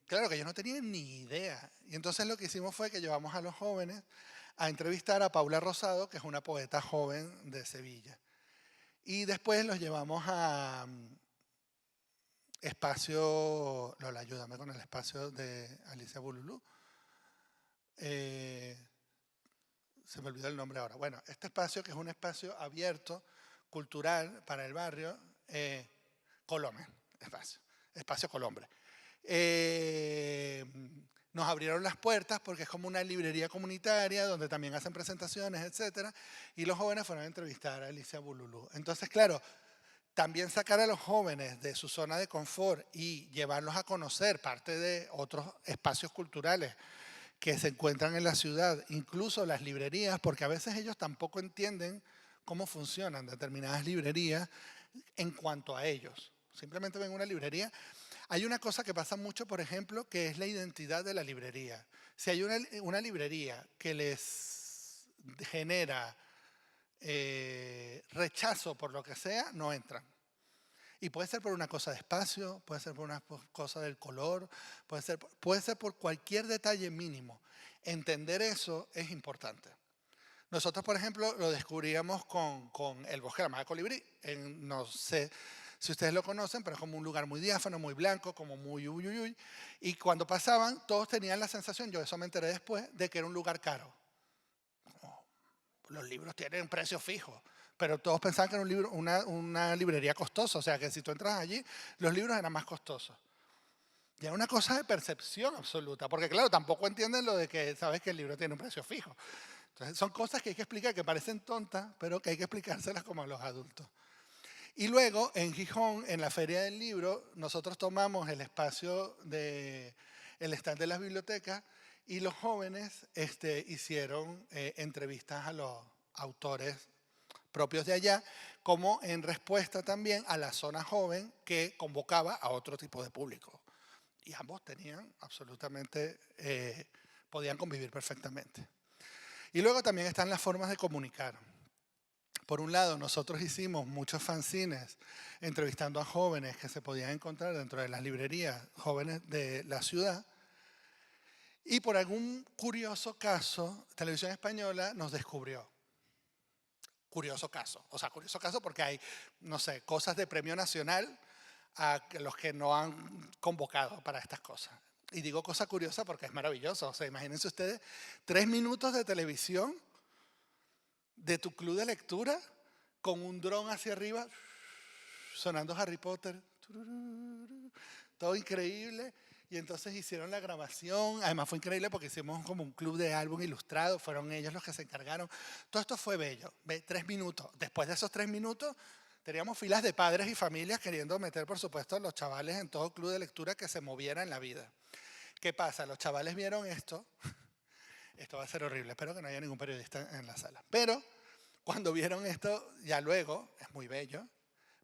Speaker 1: Claro que ellos no tenían ni idea. Y entonces lo que hicimos fue que llevamos a los jóvenes a entrevistar a Paula Rosado, que es una poeta joven de Sevilla. Y después los llevamos a espacio, Lola, ayúdame con el espacio de Alicia Bululú. Se me olvidó el nombre ahora. Bueno, este espacio que es un espacio abierto, cultural, para el barrio, Colomé, espacio Colombre. Nos abrieron las puertas porque es como una librería comunitaria donde también hacen presentaciones, etcétera, y los jóvenes fueron a entrevistar a Alicia Bululú. Entonces, claro, también sacar a los jóvenes de su zona de confort y llevarlos a conocer parte de otros espacios culturales que se encuentran en la ciudad, incluso las librerías, porque a veces ellos tampoco entienden cómo funcionan determinadas librerías en cuanto a ellos. Simplemente ven una librería. Hay una cosa que pasa mucho, por ejemplo, que es la identidad de la librería. Si hay una librería que les genera rechazo por lo que sea, no entran. Y puede ser por una cosa de espacio, puede ser por una cosa del color, puede ser por cualquier detalle mínimo. Entender eso es importante. Nosotros, por ejemplo, lo descubríamos con el Bosque de la Maja Colibrí. No sé si ustedes lo conocen, pero es como un lugar muy diáfano, muy blanco, como muy uy. Y cuando pasaban, todos tenían la sensación, yo eso me enteré después, de que era un lugar caro. Los libros tienen un precio fijo, pero todos pensaban que era un libro, una librería costosa, o sea que si tú entras allí, los libros eran más costosos. Y es una cosa de percepción absoluta, porque claro, tampoco entienden lo de que sabes que el libro tiene un precio fijo. Entonces son cosas que hay que explicar, que parecen tontas, pero que hay que explicárselas como a los adultos. Y luego, en Gijón, en la Feria del Libro, nosotros tomamos el espacio del stand de las bibliotecas y los jóvenes hicieron entrevistas a los autores propios de allá, como en respuesta también a la zona joven que convocaba a otro tipo de público. Y ambos tenían absolutamente, podían convivir perfectamente. Y luego también están las formas de comunicar. Por un lado, nosotros hicimos muchos fanzines entrevistando a jóvenes que se podían encontrar dentro de las librerías, jóvenes de la ciudad. Y por algún curioso caso, Televisión Española nos descubrió. Curioso caso. O sea, curioso caso porque hay, no sé, cosas de premio nacional a los que no han convocado para estas cosas. Y digo cosa curiosa porque es maravilloso. O sea, imagínense ustedes 3 minutos de televisión de tu club de lectura con un dron hacia arriba sonando Harry Potter. Todo increíble. Y entonces hicieron la grabación. Además fue increíble porque hicimos como un club de álbum ilustrado. Fueron ellos los que se encargaron. Todo esto fue bello. 3 minutos. Después de esos 3 minutos teníamos filas de padres y familias queriendo meter, por supuesto, a los chavales en todo club de lectura que se moviera en la vida. ¿Qué pasa? Los chavales vieron esto. Esto va a ser horrible. Espero que no haya ningún periodista en la sala. Pero cuando vieron esto, ya luego, es muy bello,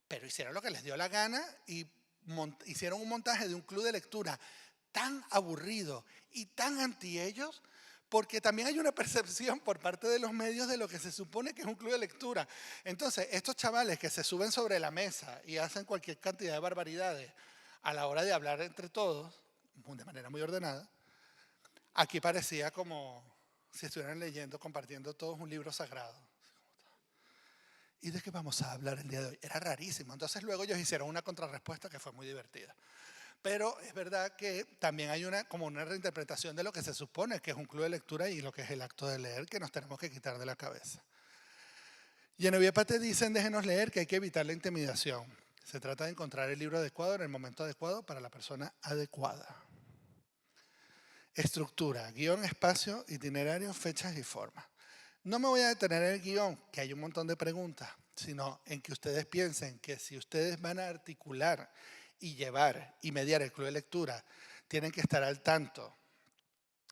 Speaker 1: pero hicieron lo que les dio la gana y hicieron un montaje de un club de lectura tan aburrido y tan anti ellos, porque también hay una percepción por parte de los medios de lo que se supone que es un club de lectura. Entonces, estos chavales que se suben sobre la mesa y hacen cualquier cantidad de barbaridades a la hora de hablar entre todos, de manera muy ordenada, aquí parecía como si estuvieran leyendo, compartiendo todos un libro sagrado. ¿Y de qué vamos a hablar el día de hoy? Era rarísimo. Entonces luego ellos hicieron una contrarrespuesta que fue muy divertida. Pero es verdad que también hay como una reinterpretación de lo que se supone que es un club de lectura y lo que es el acto de leer que nos tenemos que quitar de la cabeza. Y en Oviepa te dicen, déjenos leer, que hay que evitar la intimidación. Se trata de encontrar el libro adecuado en el momento adecuado para la persona adecuada. Estructura, guión, espacio, itinerario, fechas y formas. No me voy a detener en el guión, que hay un montón de preguntas, sino en que ustedes piensen que si ustedes van a articular y llevar y mediar el club de lectura, tienen que estar al tanto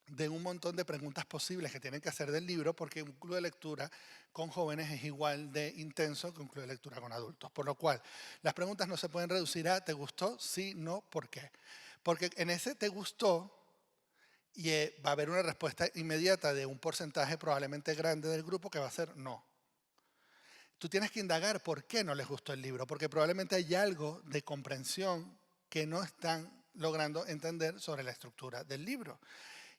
Speaker 1: de un montón de preguntas posibles que tienen que hacer del libro, porque un club de lectura con jóvenes es igual de intenso que un club de lectura con adultos. Por lo cual, las preguntas no se pueden reducir a ¿te gustó? Sí, no, ¿por qué? Porque en ese ¿te gustó? Y va a haber una respuesta inmediata de un porcentaje probablemente grande del grupo que va a ser no. Tú tienes que indagar por qué no les gustó el libro, porque probablemente hay algo de comprensión que no están logrando entender sobre la estructura del libro.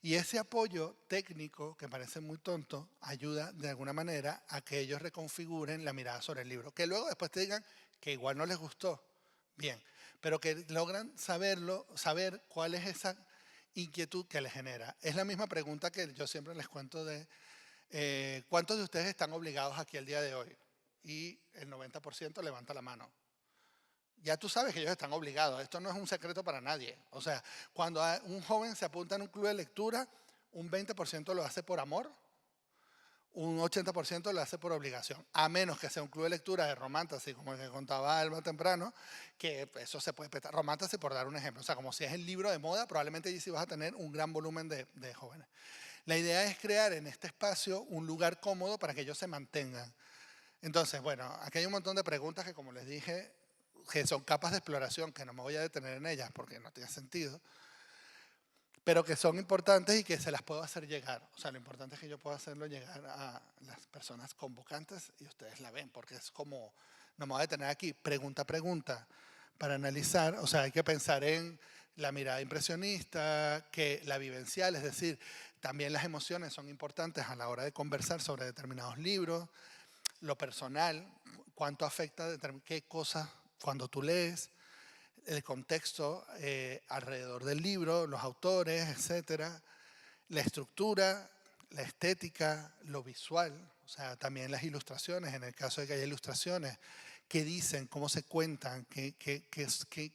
Speaker 1: Y ese apoyo técnico, que parece muy tonto, ayuda de alguna manera a que ellos reconfiguren la mirada sobre el libro. Que luego después te digan que igual no les gustó. Bien, pero que logran saber cuál es esa inquietud que les genera. Es la misma pregunta que yo siempre les cuento de ¿cuántos de ustedes están obligados aquí el día de hoy? Y el 90% levanta la mano. Ya tú sabes que ellos están obligados. Esto no es un secreto para nadie. O sea, cuando un joven se apunta en un club de lectura, un 20% lo hace por amor, un 80% lo hace por obligación. A menos que sea un club de lectura de Romantasy, como el que contaba Alma temprano, que eso se puede petar. Romantasy, por dar un ejemplo. O sea, como si es el libro de moda, probablemente allí sí vas a tener un gran volumen de jóvenes. La idea es crear en este espacio un lugar cómodo para que ellos se mantengan. Entonces, bueno, aquí hay un montón de preguntas que, como les dije, que son capas de exploración, que no me voy a detener en ellas porque no tiene sentido, pero que son importantes y que se las puedo hacer llegar. O sea, lo importante es que yo pueda hacerlo llegar a las personas convocantes y ustedes la ven, porque es como, no me voy a detener aquí, pregunta a pregunta, para analizar. O sea, hay que pensar en la mirada impresionista, que la vivencial, es decir, también las emociones son importantes a la hora de conversar sobre determinados libros, lo personal, cuánto afecta, qué cosas cuando tú lees, el contexto alrededor del libro, los autores, etcétera, la estructura, la estética, lo visual, O sea, también las ilustraciones, en el caso de que haya ilustraciones, qué dicen, cómo se cuentan, qué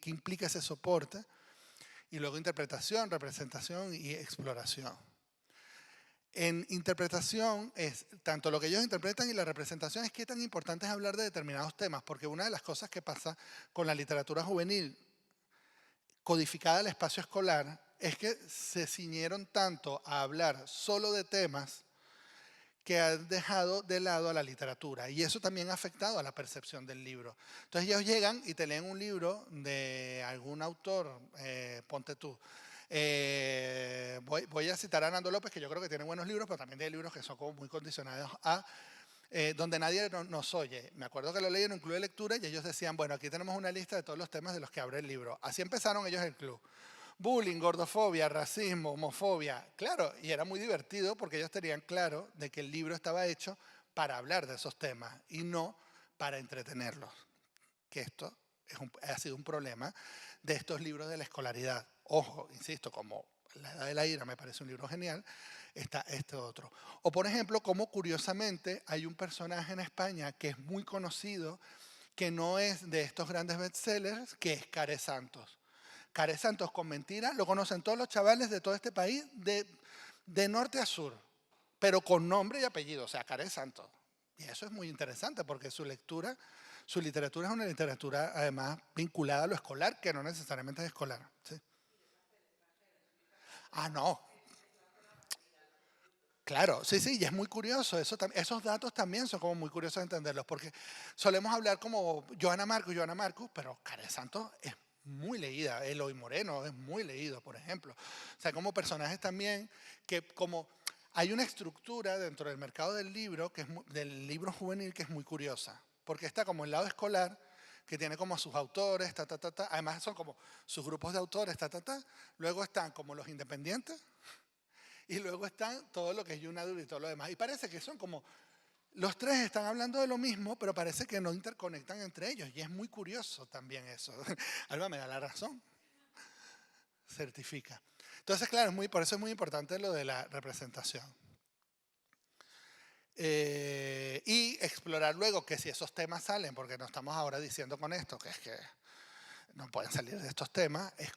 Speaker 1: implica ese soporte. Y luego interpretación, representación y exploración. En interpretación es tanto lo que ellos interpretan y la representación es qué tan importante es hablar de determinados temas, porque una de las cosas que pasa con la literatura juvenil codificada al espacio escolar es que se ciñeron tanto a hablar solo de temas que han dejado de lado a la literatura y eso también ha afectado a la percepción del libro. Entonces ellos llegan y te leen un libro de algún autor, ponte tú. Voy a citar a Nando López, que yo creo que tiene buenos libros, pero también hay libros que son como muy condicionados a donde nadie nos oye. Me acuerdo que lo leí en un club de lectura y ellos decían, bueno, aquí tenemos una lista de todos los temas de los que abre el libro. Así empezaron ellos el club. Bullying, gordofobia, racismo, homofobia. Claro, y era muy divertido porque ellos tenían claro de que el libro estaba hecho para hablar de esos temas y no para entretenerlos. Que esto ha sido un problema de estos libros de la escolaridad. Ojo, insisto, como La Edad de la Ira me parece un libro genial, está este otro. O por ejemplo, como curiosamente hay un personaje en España que es muy conocido, que no es de estos grandes bestsellers, que es Care Santos. Care Santos con Mentira lo conocen todos los chavales de todo este país, de norte a sur, pero con nombre y apellido, o sea, Care Santos. Y eso es muy interesante porque su literatura es una literatura además vinculada a lo escolar, que no necesariamente es escolar. ¿Sí? Ah, no, claro, sí, sí, y es muy curioso, esos datos también son como muy curiosos de entenderlos, porque solemos hablar como Joana Marcus, pero Care Santos es muy leída, Eloy Moreno es muy leído, por ejemplo. O sea, como personajes también que como hay una estructura dentro del mercado del libro, del libro juvenil, que es muy curiosa, porque está como el lado escolar, que tiene como a sus autores, además son como sus grupos de autores, luego están como los independientes, y luego están todo lo que es Young Adult y todo lo demás. Y parece que son como, los tres están hablando de lo mismo, pero parece que no interconectan entre ellos. Y es muy curioso también eso. Alba me da la razón. Certifica. Entonces, claro, por eso es muy importante lo de la representación. Y explorar luego que si esos temas salen, porque no estamos ahora diciendo con esto, que es que no pueden salir de estos temas, es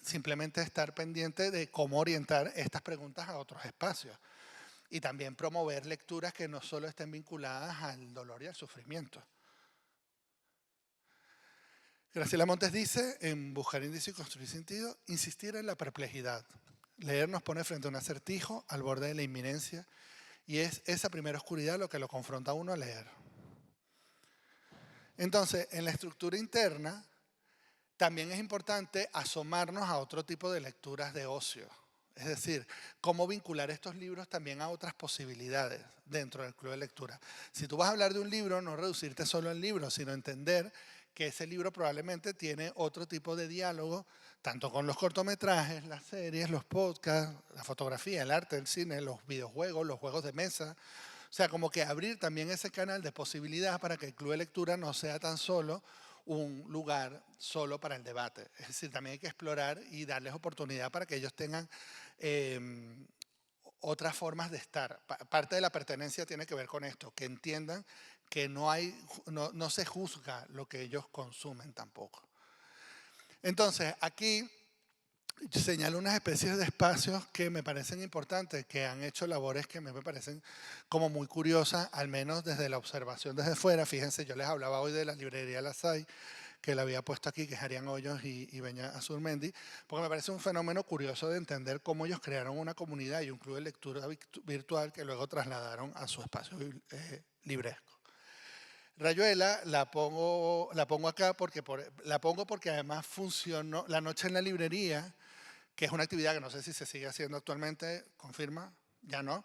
Speaker 1: simplemente estar pendiente de cómo orientar estas preguntas a otros espacios. Y también promover lecturas que no solo estén vinculadas al dolor y al sufrimiento. Graciela Montes dice, en Buscar indicio y construir sentido, insistir en la perplejidad. Leer nos pone frente a un acertijo al borde de la inminencia y es esa primera oscuridad lo que lo confronta a uno a leer. Entonces, en la estructura interna, también es importante asomarnos a otro tipo de lecturas de ocio. Es decir, cómo vincular estos libros también a otras posibilidades dentro del club de lectura. Si tú vas a hablar de un libro, no reducirte solo al libro, sino entender que ese libro probablemente tiene otro tipo de diálogo, tanto con los cortometrajes, las series, los podcasts, la fotografía, el arte, el cine, los videojuegos, los juegos de mesa. O sea, como que abrir también ese canal de posibilidad para que el club de lectura no sea tan solo un lugar solo para el debate. Es decir, también hay que explorar y darles oportunidad para que ellos tengan otras formas de estar. Parte de la pertenencia tiene que ver con esto, que entiendan que no se juzga lo que ellos consumen tampoco. Entonces, aquí señalo unas especies de espacios que me parecen importantes, que han hecho labores que me parecen como muy curiosas, al menos desde la observación desde fuera. Fíjense, yo les hablaba hoy de la librería La Say, que la había puesto aquí, que es Arián Hoyos y Beña Azurmendi, porque me parece un fenómeno curioso de entender cómo ellos crearon una comunidad y un club de lectura virtual que luego trasladaron a su espacio libresco. Rayuela la pongo acá porque además funcionó la noche en la librería, que es una actividad que no sé si se sigue haciendo actualmente, confirma, ya no.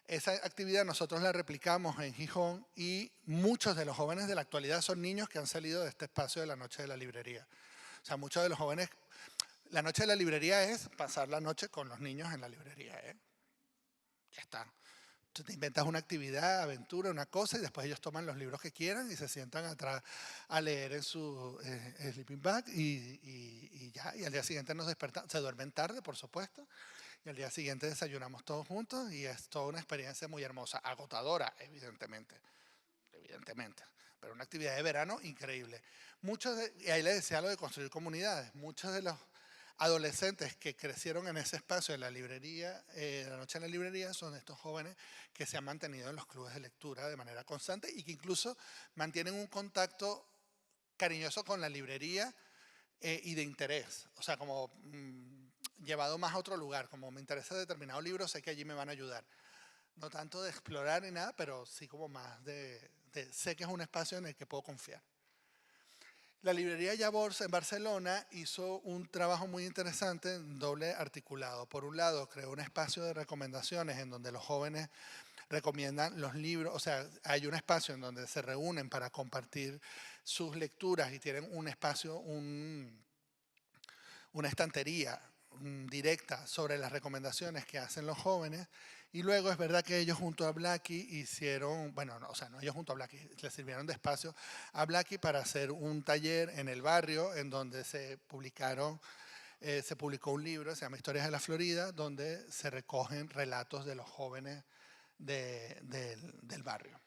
Speaker 1: Esa actividad nosotros la replicamos en Gijón y muchos de los jóvenes de la actualidad son niños que han salido de este espacio de la noche de la librería. O sea, muchos de los jóvenes, la noche de la librería es pasar la noche con los niños en la librería, ¿eh? Ya está. Tú te inventas una actividad, aventura, una cosa y después ellos toman los libros que quieran y se sientan atrás a leer en su sleeping bag y ya. Y al día siguiente nos despertan, se duermen tarde, por supuesto, Y al día siguiente desayunamos todos juntos y es toda una experiencia muy hermosa, agotadora, evidentemente, pero una actividad de verano increíble. Y ahí le decía lo de construir comunidades, muchos de los adolescentes que crecieron en ese espacio de la librería, de la noche en la librería, son estos jóvenes que se han mantenido en los clubes de lectura de manera constante y que incluso mantienen un contacto cariñoso con la librería y de interés, o sea, como llevado más a otro lugar, como me interesa determinado libro, sé que allí me van a ayudar. No tanto de explorar ni nada, pero sí como más sé que es un espacio en el que puedo confiar. La librería Llavors en Barcelona hizo un trabajo muy interesante en doble articulado. Por un lado, creó un espacio de recomendaciones en donde los jóvenes recomiendan los libros, o sea, hay un espacio en donde se reúnen para compartir sus lecturas y tienen un espacio, una estantería directa sobre las recomendaciones que hacen los jóvenes. Y luego es verdad que ellos junto a Blackie hicieron, bueno, no, o sea, no ellos junto a Blackie, le sirvieron de espacio a Blackie para hacer un taller en el barrio en donde se publicó un libro, se llama Historias de la Florida, donde se recogen relatos de los jóvenes del barrio.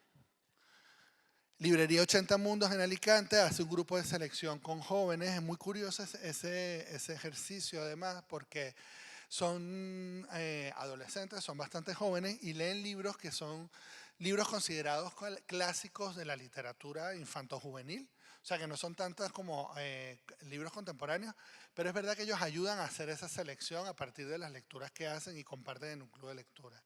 Speaker 1: Librería 80 Mundos en Alicante hace un grupo de selección con jóvenes. Es muy curioso ese ejercicio además porque son adolescentes, son bastante jóvenes y leen libros que son libros considerados clásicos de la literatura infanto-juvenil. O sea que no son tantas como libros contemporáneos, pero es verdad que ellos ayudan a hacer esa selección a partir de las lecturas que hacen y comparten en un club de lectura.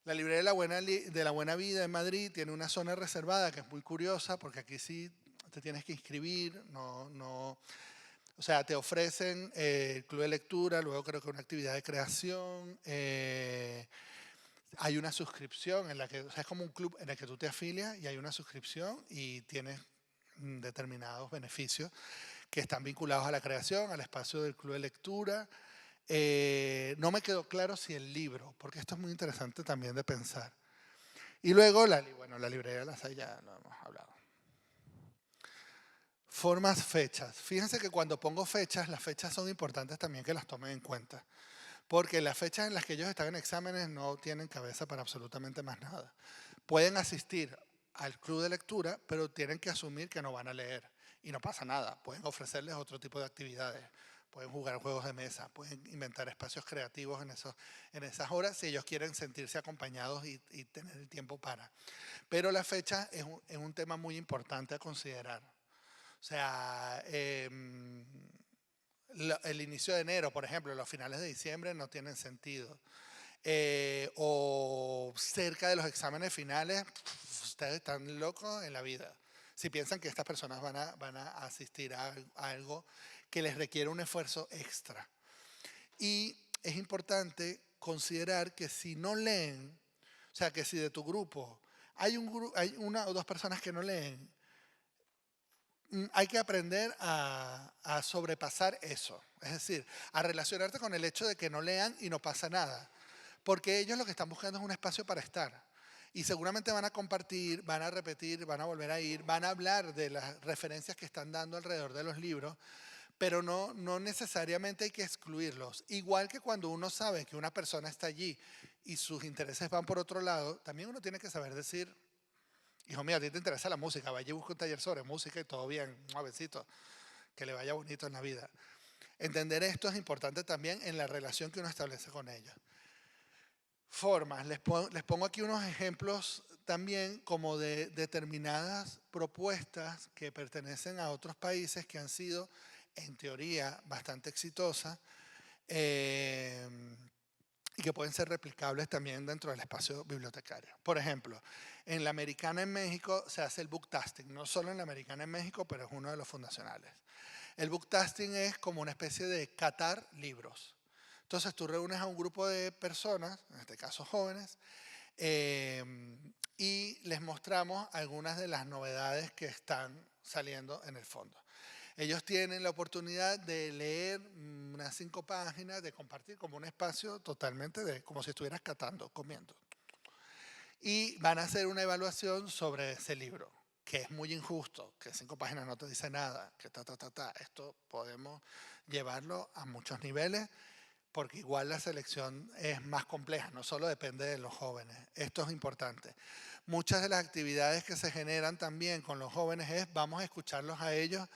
Speaker 1: La librería de la Buena Vida en Madrid tiene una zona reservada que es muy curiosa porque aquí sí te tienes que inscribir, o sea, te ofrecen el club de lectura, luego creo que una actividad de creación, hay una suscripción en la que, o sea, es como un club en el que tú te afilias y hay una suscripción y tienes determinados beneficios que están vinculados a la creación, al espacio del club de lectura. No me quedó claro si el libro, porque esto es muy interesante también de pensar. Y luego, la librería de las hay, ya lo hemos hablado. Formas, fechas. Fíjense que cuando pongo fechas, las fechas son importantes también que las tomen en cuenta. Porque las fechas en las que ellos están en exámenes no tienen cabeza para absolutamente más nada. Pueden asistir al club de lectura, pero tienen que asumir que no van a leer. Y no pasa nada. Pueden ofrecerles otro tipo de actividades. Pueden jugar juegos de mesa, pueden inventar espacios creativos en esas horas si ellos quieren sentirse acompañados y tener el tiempo para. Pero la fecha es un tema muy importante a considerar. O sea, el inicio de enero, por ejemplo, los finales de diciembre no tienen sentido. O cerca de los exámenes finales, ustedes están locos en la vida. Si piensan que estas personas van a asistir a algo que les requiere un esfuerzo extra. Y es importante considerar que si no leen, o sea, que si de tu grupo hay una o dos personas que no leen, hay que aprender a sobrepasar eso. Es decir, a relacionarte con el hecho de que no lean y no pasa nada. Porque ellos lo que están buscando es un espacio para estar. Y seguramente van a compartir, van a repetir, van a volver a ir, van a hablar de las referencias que están dando alrededor de los libros, pero no necesariamente hay que excluirlos. Igual que cuando uno sabe que una persona está allí y sus intereses van por otro lado, también uno tiene que saber decir, hijo mío, a ti te interesa la música, vaya y busca un taller sobre música y todo bien, un besito, que le vaya bonito en la vida. Entender esto es importante también en la relación que uno establece con ellos. Formas, les pongo aquí unos ejemplos también como de determinadas propuestas que pertenecen a otros países que han sido, en teoría, bastante exitosas y que pueden ser replicables también dentro del espacio bibliotecario. Por ejemplo, en la Americana en México se hace el booktasting, no solo en la Americana en México, pero es uno de los fundacionales. El booktasting es como una especie de catar libros. Entonces tú reúnes a un grupo de personas, en este caso jóvenes, y les mostramos algunas de las novedades que están saliendo en el fondo. Ellos tienen la oportunidad de leer unas 5 páginas, de compartir como un espacio totalmente como si estuvieras catando, comiendo. Y van a hacer una evaluación sobre ese libro, que es muy injusto, que 5 páginas no te dice nada, que Esto podemos llevarlo a muchos niveles, porque igual la selección es más compleja, no solo depende de los jóvenes. Esto es importante. Muchas de las actividades que se generan también con los jóvenes es vamos a escucharlos a ellos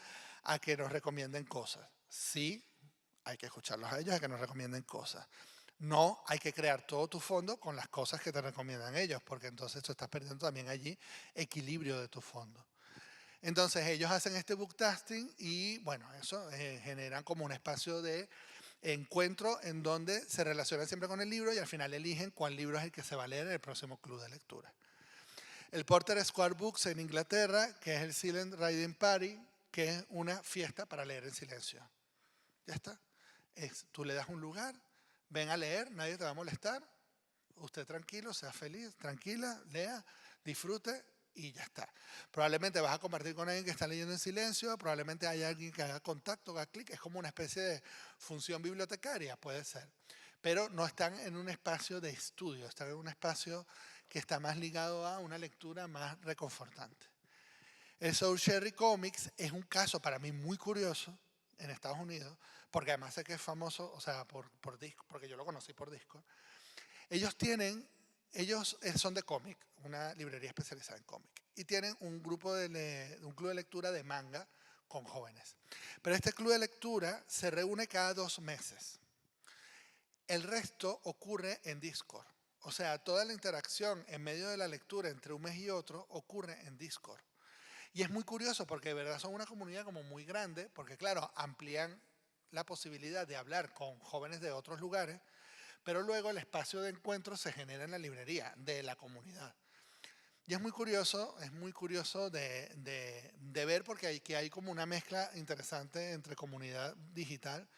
Speaker 1: a que nos recomienden cosas. Sí, hay que escucharlos a ellos a que nos recomienden cosas. No hay que crear todo tu fondo con las cosas que te recomiendan ellos, porque entonces tú estás perdiendo también allí equilibrio de tu fondo. Entonces ellos hacen este book tasting y bueno, eso generan como un espacio de encuentro en donde se relacionan siempre con el libro y al final eligen cuál libro es el que se va a leer en el próximo club de lectura. El Porter Square Books en Inglaterra, que es el Silent Reading Party, que es una fiesta para leer en silencio. Ya está. Tú le das un lugar, ven a leer, nadie te va a molestar, usted tranquilo, sea feliz, tranquila, lea, disfrute y ya está. Probablemente vas a compartir con alguien que está leyendo en silencio, probablemente haya alguien que haga contacto, haga clic, es como una especie de función bibliotecaria, puede ser. Pero no están en un espacio de estudio, están en un espacio que está más ligado a una lectura más reconfortante. El Soul Cherry Comics es un caso para mí muy curioso en Estados Unidos, porque además sé que es famoso, o sea, por disco, porque yo lo conocí por disco. Ellos son de cómic, una librería especializada en cómic, y tienen un grupo un club de lectura de manga con jóvenes. Pero este club de lectura se reúne cada 2 meses. El resto ocurre en Discord. O sea, toda la interacción en medio de la lectura entre un mes y otro ocurre en Discord. Y es muy curioso porque de verdad son una comunidad como muy grande, porque claro, amplían la posibilidad de hablar con jóvenes de otros lugares, pero luego el espacio de encuentro se genera en la librería de la comunidad. Y es muy curioso de ver porque hay como una mezcla interesante entre comunidad digital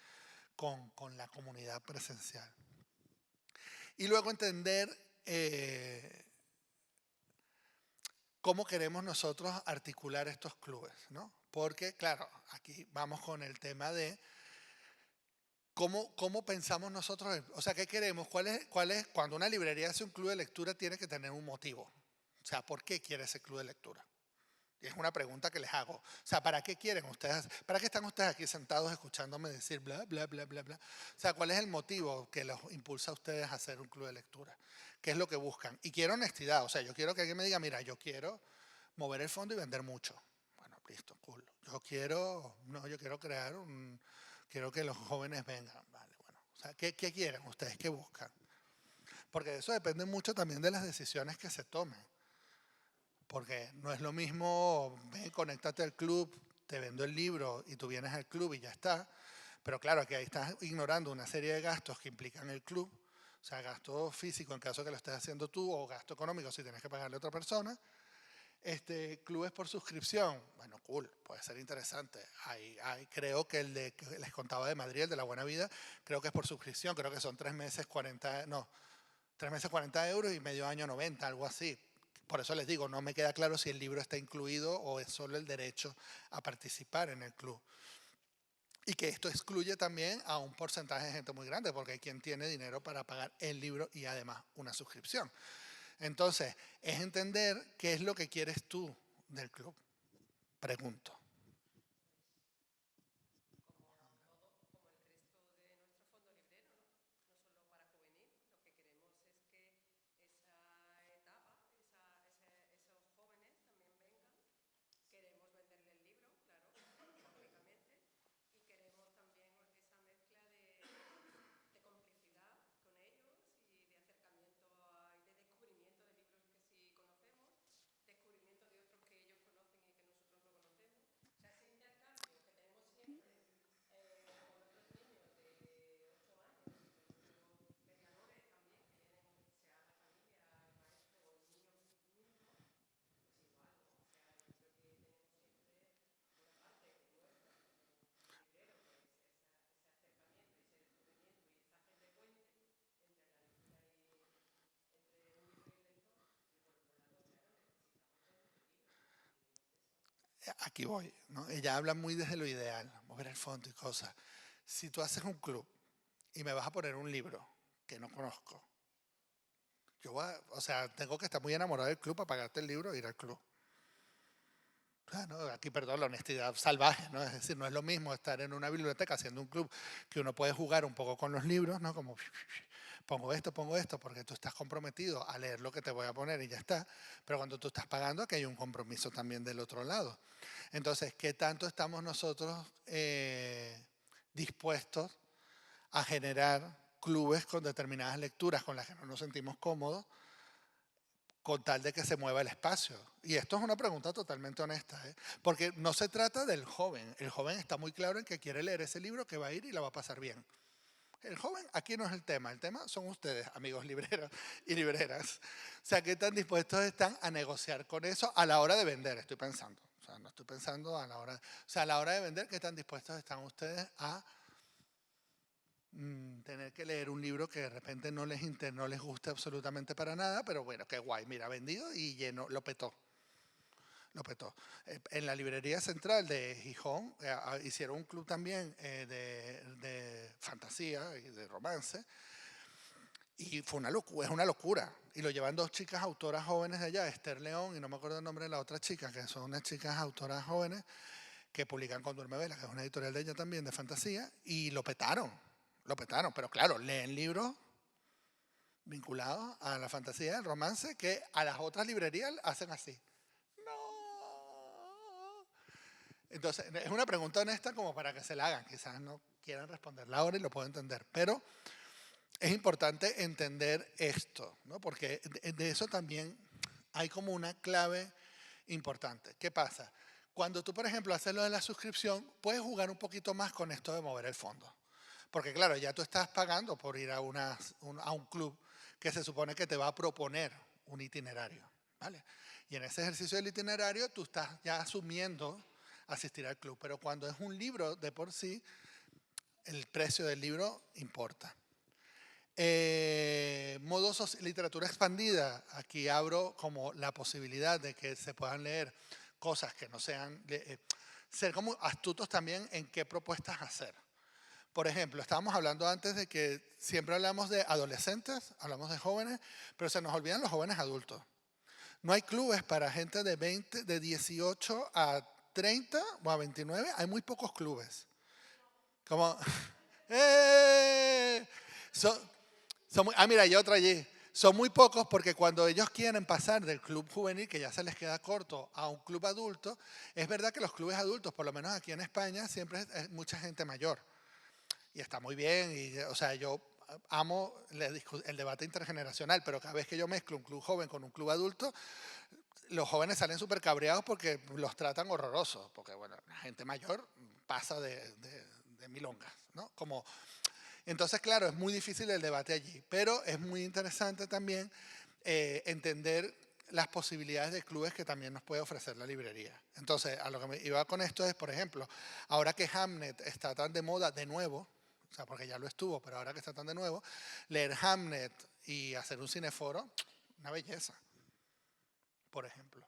Speaker 1: con la comunidad presencial. Y luego entender cómo queremos nosotros articular estos clubes, ¿no? Porque, claro, aquí vamos con el tema de cómo pensamos nosotros, o sea, ¿qué queremos? Cuando una librería hace un club de lectura tiene que tener un motivo. O sea, ¿por qué quiere ese club de lectura? Y es una pregunta que les hago. O sea, ¿para qué quieren ustedes? ¿Para qué están ustedes aquí sentados escuchándome decir bla, bla, bla, bla, bla? O sea, ¿cuál es el motivo que los impulsa a ustedes a hacer un club de lectura? ¿Qué es lo que buscan? Y quiero honestidad. O sea, yo quiero que alguien me diga, mira, yo quiero mover el fondo y vender mucho. Bueno, listo, cool. Yo quiero quiero que los jóvenes vengan. Vale, bueno. O sea, ¿qué quieren ustedes? ¿Qué buscan? Porque de eso depende mucho también de las decisiones que se tomen. Porque no es lo mismo, ven, conéctate al club, te vendo el libro y tú vienes al club y ya está. Pero claro, que ahí estás ignorando una serie de gastos que implican el club. O sea, gasto físico en caso que lo estés haciendo tú o gasto económico si tienes que pagarle a otra persona. Clubes por suscripción, bueno, cool, puede ser interesante. Creo que el de que les contaba de Madrid, el de la Buena Vida, creo que es por suscripción, creo que son 3 meses 40, no, 3 meses 40 euros y medio año 90, algo así. Por eso les digo, no me queda claro si el libro está incluido o es solo el derecho a participar en el club. Y que esto excluye también a un porcentaje de gente muy grande, porque hay quien tiene dinero para pagar el libro y además una suscripción. Entonces, es entender qué es lo que quieres tú del club. Pregunto. Aquí voy, ¿no? Ella habla muy desde lo ideal, mover el fondo y cosas. Si tú haces un club y me vas a poner un libro que no conozco, o sea, tengo que estar muy enamorado del club para pagarte el libro e ir al club. ¿no? Aquí, perdón, la honestidad salvaje, ¿no? Es decir, no es lo mismo estar en una biblioteca haciendo un club que uno puede jugar un poco con los libros, ¿no? Como pongo esto, porque tú estás comprometido a leer lo que te voy a poner y ya está. Pero cuando tú estás pagando, aquí hay un compromiso también del otro lado. Entonces, ¿qué tanto estamos nosotros dispuestos a generar clubes con determinadas lecturas con las que no nos sentimos cómodos, con tal de que se mueva el espacio? Y esto es una pregunta totalmente honesta, ¿eh? Porque no se trata del joven. El joven está muy claro en que quiere leer ese libro, que va a ir y la va a pasar bien. El joven aquí no es el tema son ustedes, amigos libreros y libreras. O sea, ¿qué tan dispuestos están a negociar con eso a la hora de vender? Estoy pensando. O sea, no estoy pensando a la hora. O sea, a la hora de vender, ¿qué tan dispuestos están ustedes a tener que leer un libro que de repente no les guste absolutamente para nada, pero bueno, qué guay, mira, vendido y lleno, lo petó. Lo petó. En la librería central de Gijón hicieron un club también de fantasía y de romance, y fue una locura, es una locura. Y lo llevan dos chicas autoras jóvenes de allá, Esther León y no me acuerdo el nombre de la otra chica, que son unas chicas autoras jóvenes que publican con Duerme Vela, que es una editorial de ella también, de fantasía, y lo petaron. Lo petaron, pero claro, leen libros vinculados a la fantasía, el romance, que a las otras librerías hacen así. No. Entonces, es una pregunta honesta como para que se la hagan. Quizás no quieran responderla ahora y lo puedo entender, pero es importante entender esto, ¿no? Porque de eso también hay como una clave importante. ¿Qué pasa? Cuando tú, por ejemplo, haces lo de la suscripción, puedes jugar un poquito más con esto de mover el fondo. Porque claro, ya tú estás pagando por ir a un club que se supone que te va a proponer un itinerario, ¿vale? Y en ese ejercicio del itinerario tú estás ya asumiendo asistir al club. Pero cuando es un libro de por sí, el precio del libro importa. Literatura expandida. Aquí abro como la posibilidad de que se puedan leer cosas que no sean... ser como astutos también en qué propuestas hacer. Por ejemplo, estábamos hablando antes de que siempre hablamos de adolescentes, hablamos de jóvenes, pero se nos olvidan los jóvenes adultos. No hay clubes para gente de 18 a 30 o a 29, hay muy pocos clubes. Como, ¡eh! Mira, hay otro allí. Son muy pocos porque cuando ellos quieren pasar del club juvenil, que ya se les queda corto, a un club adulto, es verdad que los clubes adultos, por lo menos aquí en España, siempre es mucha gente mayor. Y está muy bien, y, o sea, yo amo el debate intergeneracional, pero cada vez que yo mezclo un club joven con un club adulto, los jóvenes salen súper cabreados porque los tratan horrorosos, porque bueno, la gente mayor pasa de milongas, ¿no? Como, entonces, claro, es muy difícil el debate allí, pero es muy interesante también entender las posibilidades de clubes que también nos puede ofrecer la librería. Entonces, a lo que me iba con esto es, por ejemplo, ahora que Hamnet está tan de moda de nuevo, o sea, porque ya lo estuvo, pero ahora que está tan de nuevo, leer Hamnet y hacer un cineforo, una belleza, por ejemplo.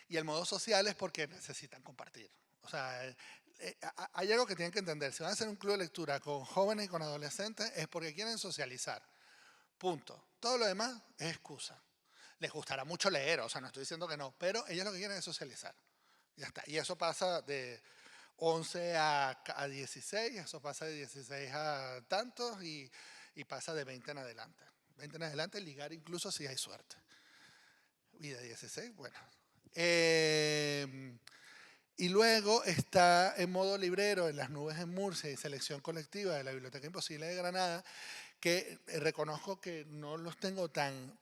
Speaker 1: Y el modo social es porque necesitan compartir. O sea, hay algo que tienen que entender. Si van a hacer un club de lectura con jóvenes y con adolescentes es porque quieren socializar. Punto. Todo lo demás es excusa. Les gustará mucho leer, o sea, no estoy diciendo que no, pero ellos lo que quieren es socializar. Ya está. Y eso pasa de 11 a 16, eso pasa de 16 a tantos y pasa de 20 en adelante. 20 en adelante, ligar incluso si hay suerte. Y de 16, bueno. Y luego está en modo librero en Las Nubes en Murcia y selección colectiva de la Biblioteca Imposible de Granada, que reconozco que no los tengo tan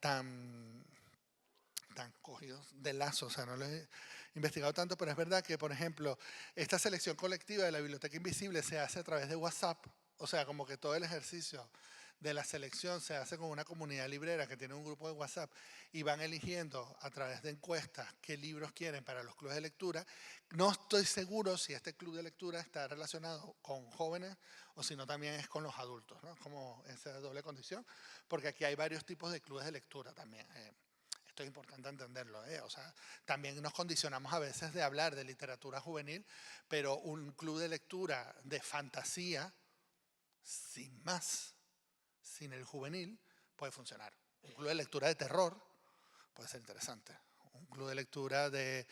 Speaker 1: cogidos de lazo, o sea, no los he investigado tanto, pero es verdad que, por ejemplo, esta selección colectiva de la Biblioteca Invisible se hace a través de WhatsApp, o sea, como que todo el ejercicio de la selección se hace con una comunidad librera que tiene un grupo de WhatsApp y van eligiendo a través de encuestas qué libros quieren para los clubes de lectura. No estoy seguro si este club de lectura está relacionado con jóvenes o si no también es con los adultos, ¿no? Como esa doble condición, porque aquí hay varios tipos de clubes de lectura también. Esto es importante entenderlo, ¿eh? O sea, también nos condicionamos a veces de hablar de literatura juvenil, pero un club de lectura de fantasía, sin más, sin el juvenil, puede funcionar. Un club de lectura de terror puede ser interesante. Un club de lectura de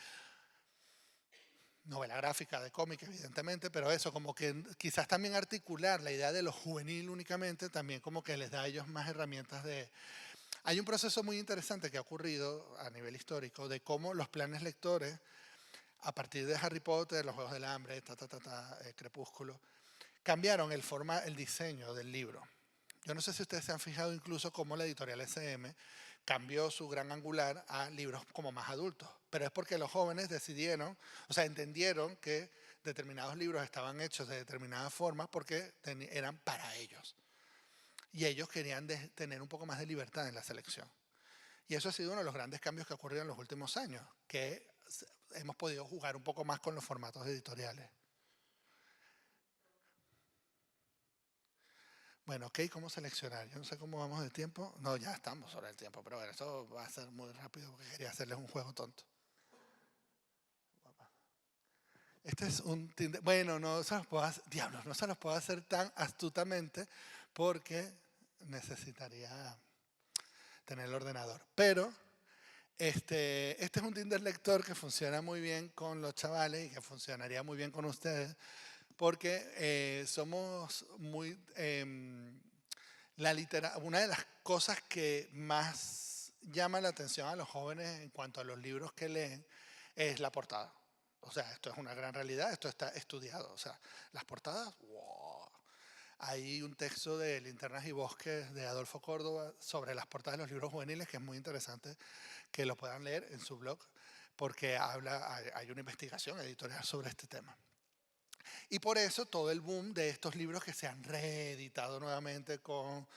Speaker 1: novela gráfica, de cómic, evidentemente, pero eso, como que quizás también articular la idea de lo juvenil únicamente, también como que les da a ellos más herramientas de... Hay un proceso muy interesante que ha ocurrido a nivel histórico de cómo los planes lectores, a partir de Harry Potter, los Juegos del Hambre, Crepúsculo, cambiaron el diseño del libro. Yo no sé si ustedes se han fijado incluso cómo la editorial SM cambió su gran angular a libros como más adultos, pero es porque los jóvenes decidieron, o sea, entendieron que determinados libros estaban hechos de determinada forma porque eran para ellos. Y ellos querían tener un poco más de libertad en la selección. Y eso ha sido uno de los grandes cambios que ha ocurrido en los últimos años, que hemos podido jugar un poco más con los formatos editoriales. Bueno, ok, ¿cómo seleccionar? Yo no sé cómo vamos de tiempo. No, ya estamos sobre el tiempo, pero bueno, esto va a ser muy rápido porque quería hacerles un juego tonto. Este es un Tinder. Bueno, no se los puedo hacer, diablos, no se los puedo hacer tan astutamente porque necesitaría tener el ordenador. Pero este es un Tinder lector que funciona muy bien con los chavales y que funcionaría muy bien con ustedes porque somos muy... una de las cosas que más llama la atención a los jóvenes en cuanto a los libros que leen es la portada. O sea, esto es una gran realidad, esto está estudiado. O sea, las portadas, wow. Hay un texto de Linternas y Bosques de Adolfo Córdoba sobre las portadas de los libros juveniles que es muy interesante que lo puedan leer en su blog porque hay una investigación editorial sobre este tema. Y por eso todo el boom de estos libros que se han reeditado nuevamente con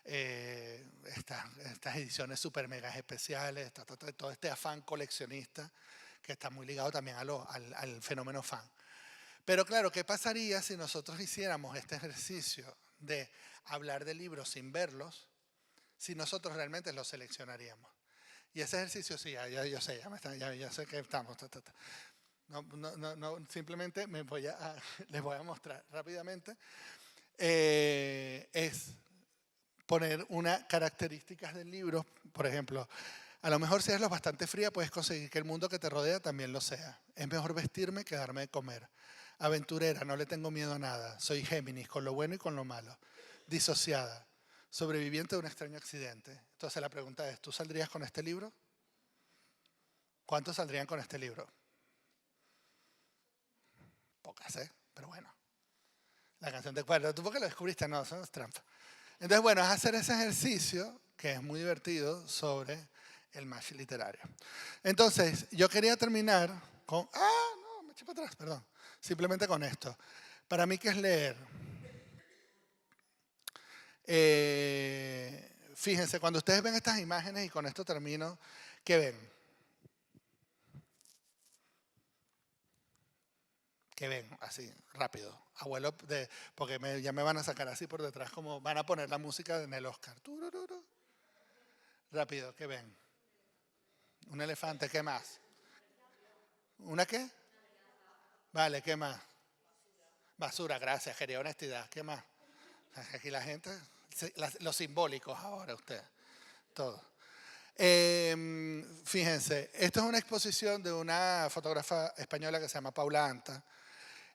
Speaker 1: estas ediciones super mega especiales, todo este afán coleccionista que está muy ligado también al fenómeno fan. Pero claro, ¿qué pasaría si nosotros hiciéramos este ejercicio de hablar de libros sin verlos, si nosotros realmente los seleccionaríamos? Y ese ejercicio, sí, yo sé, ya sé que estamos. No, simplemente les voy a mostrar rápidamente. Es poner unas características del libro, por ejemplo, a lo mejor si eres lo bastante fría puedes conseguir que el mundo que te rodea también lo sea. Es mejor vestirme que darme de comer. Aventurera, no le tengo miedo a nada. Soy Géminis, con lo bueno y con lo malo. Disociada, sobreviviente de un extraño accidente. Entonces la pregunta es, ¿tú saldrías con este libro? ¿Cuántos saldrían con este libro? Pocas, ¿eh? Pero bueno. La canción de cuadro. ¿Tú por qué lo descubriste? No, eso es trampa. Entonces, bueno, es hacer ese ejercicio, que es muy divertido, sobre el match literario. Entonces, yo quería terminar con... no, me eché para atrás, perdón. Simplemente con esto. Para mí, ¿qué es leer? Fíjense, cuando ustedes ven estas imágenes, y con esto termino, ¿qué ven? Que ven, así, rápido. Abuelo, porque ya me van a sacar así por detrás, como van a poner la música en el Oscar. Turururu. Rápido, ¿qué ven? Un elefante, ¿qué más? ¿Una qué? Vale, ¿qué más? Basura, gracias, quería honestidad. ¿Qué más? Aquí la gente, los simbólicos ahora usted, todo. Fíjense, esto es una exposición de una fotógrafa española que se llama Paula Anta.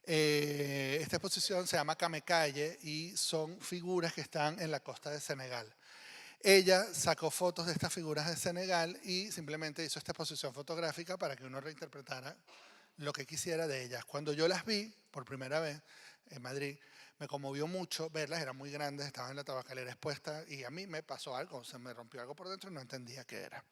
Speaker 1: Esta exposición se llama Camecalle y son figuras que están en la costa de Senegal. Ella sacó fotos de estas figuras de Senegal y simplemente hizo esta exposición fotográfica para que uno reinterpretara lo que quisiera de ellas. Cuando yo las vi por primera vez en Madrid, me conmovió mucho verlas, eran muy grandes, estaban en la tabacalera expuesta y a mí me pasó algo, se me rompió algo por dentro y no entendía qué era.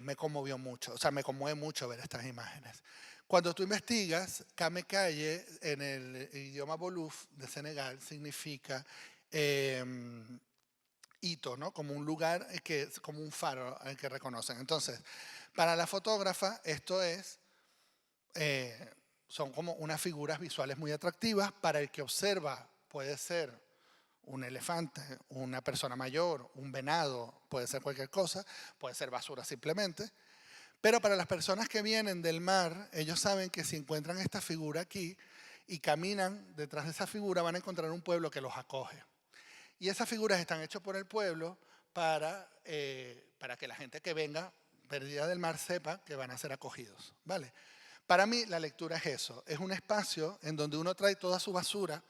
Speaker 1: Me conmovió mucho, o sea, me conmueve mucho ver estas imágenes. Cuando tú investigas, Camecalle en el idioma Wolof de Senegal significa hito, ¿no? Como un lugar, como un faro al que reconocen. Entonces, para la fotógrafa esto son como unas figuras visuales muy atractivas. Para el que observa puede ser un elefante, una persona mayor, un venado, puede ser cualquier cosa, puede ser basura simplemente. Pero para las personas que vienen del mar, ellos saben que si encuentran esta figura aquí y caminan detrás de esa figura, van a encontrar un pueblo que los acoge. Y esas figuras están hechas por el pueblo para que la gente que venga perdida del mar sepa que van a ser acogidos, ¿vale? Para mí la lectura es eso, es un espacio en donde uno trae toda su basura,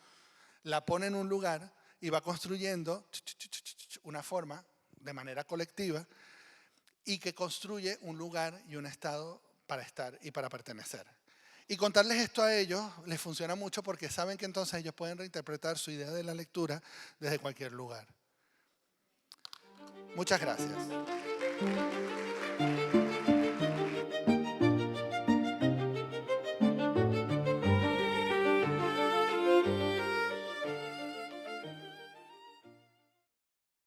Speaker 1: la pone en un lugar y va construyendo una forma de manera colectiva y que construye un lugar y un estado para estar y para pertenecer. Y contarles esto a ellos les funciona mucho porque saben que entonces ellos pueden reinterpretar su idea de la lectura desde cualquier lugar. Muchas gracias.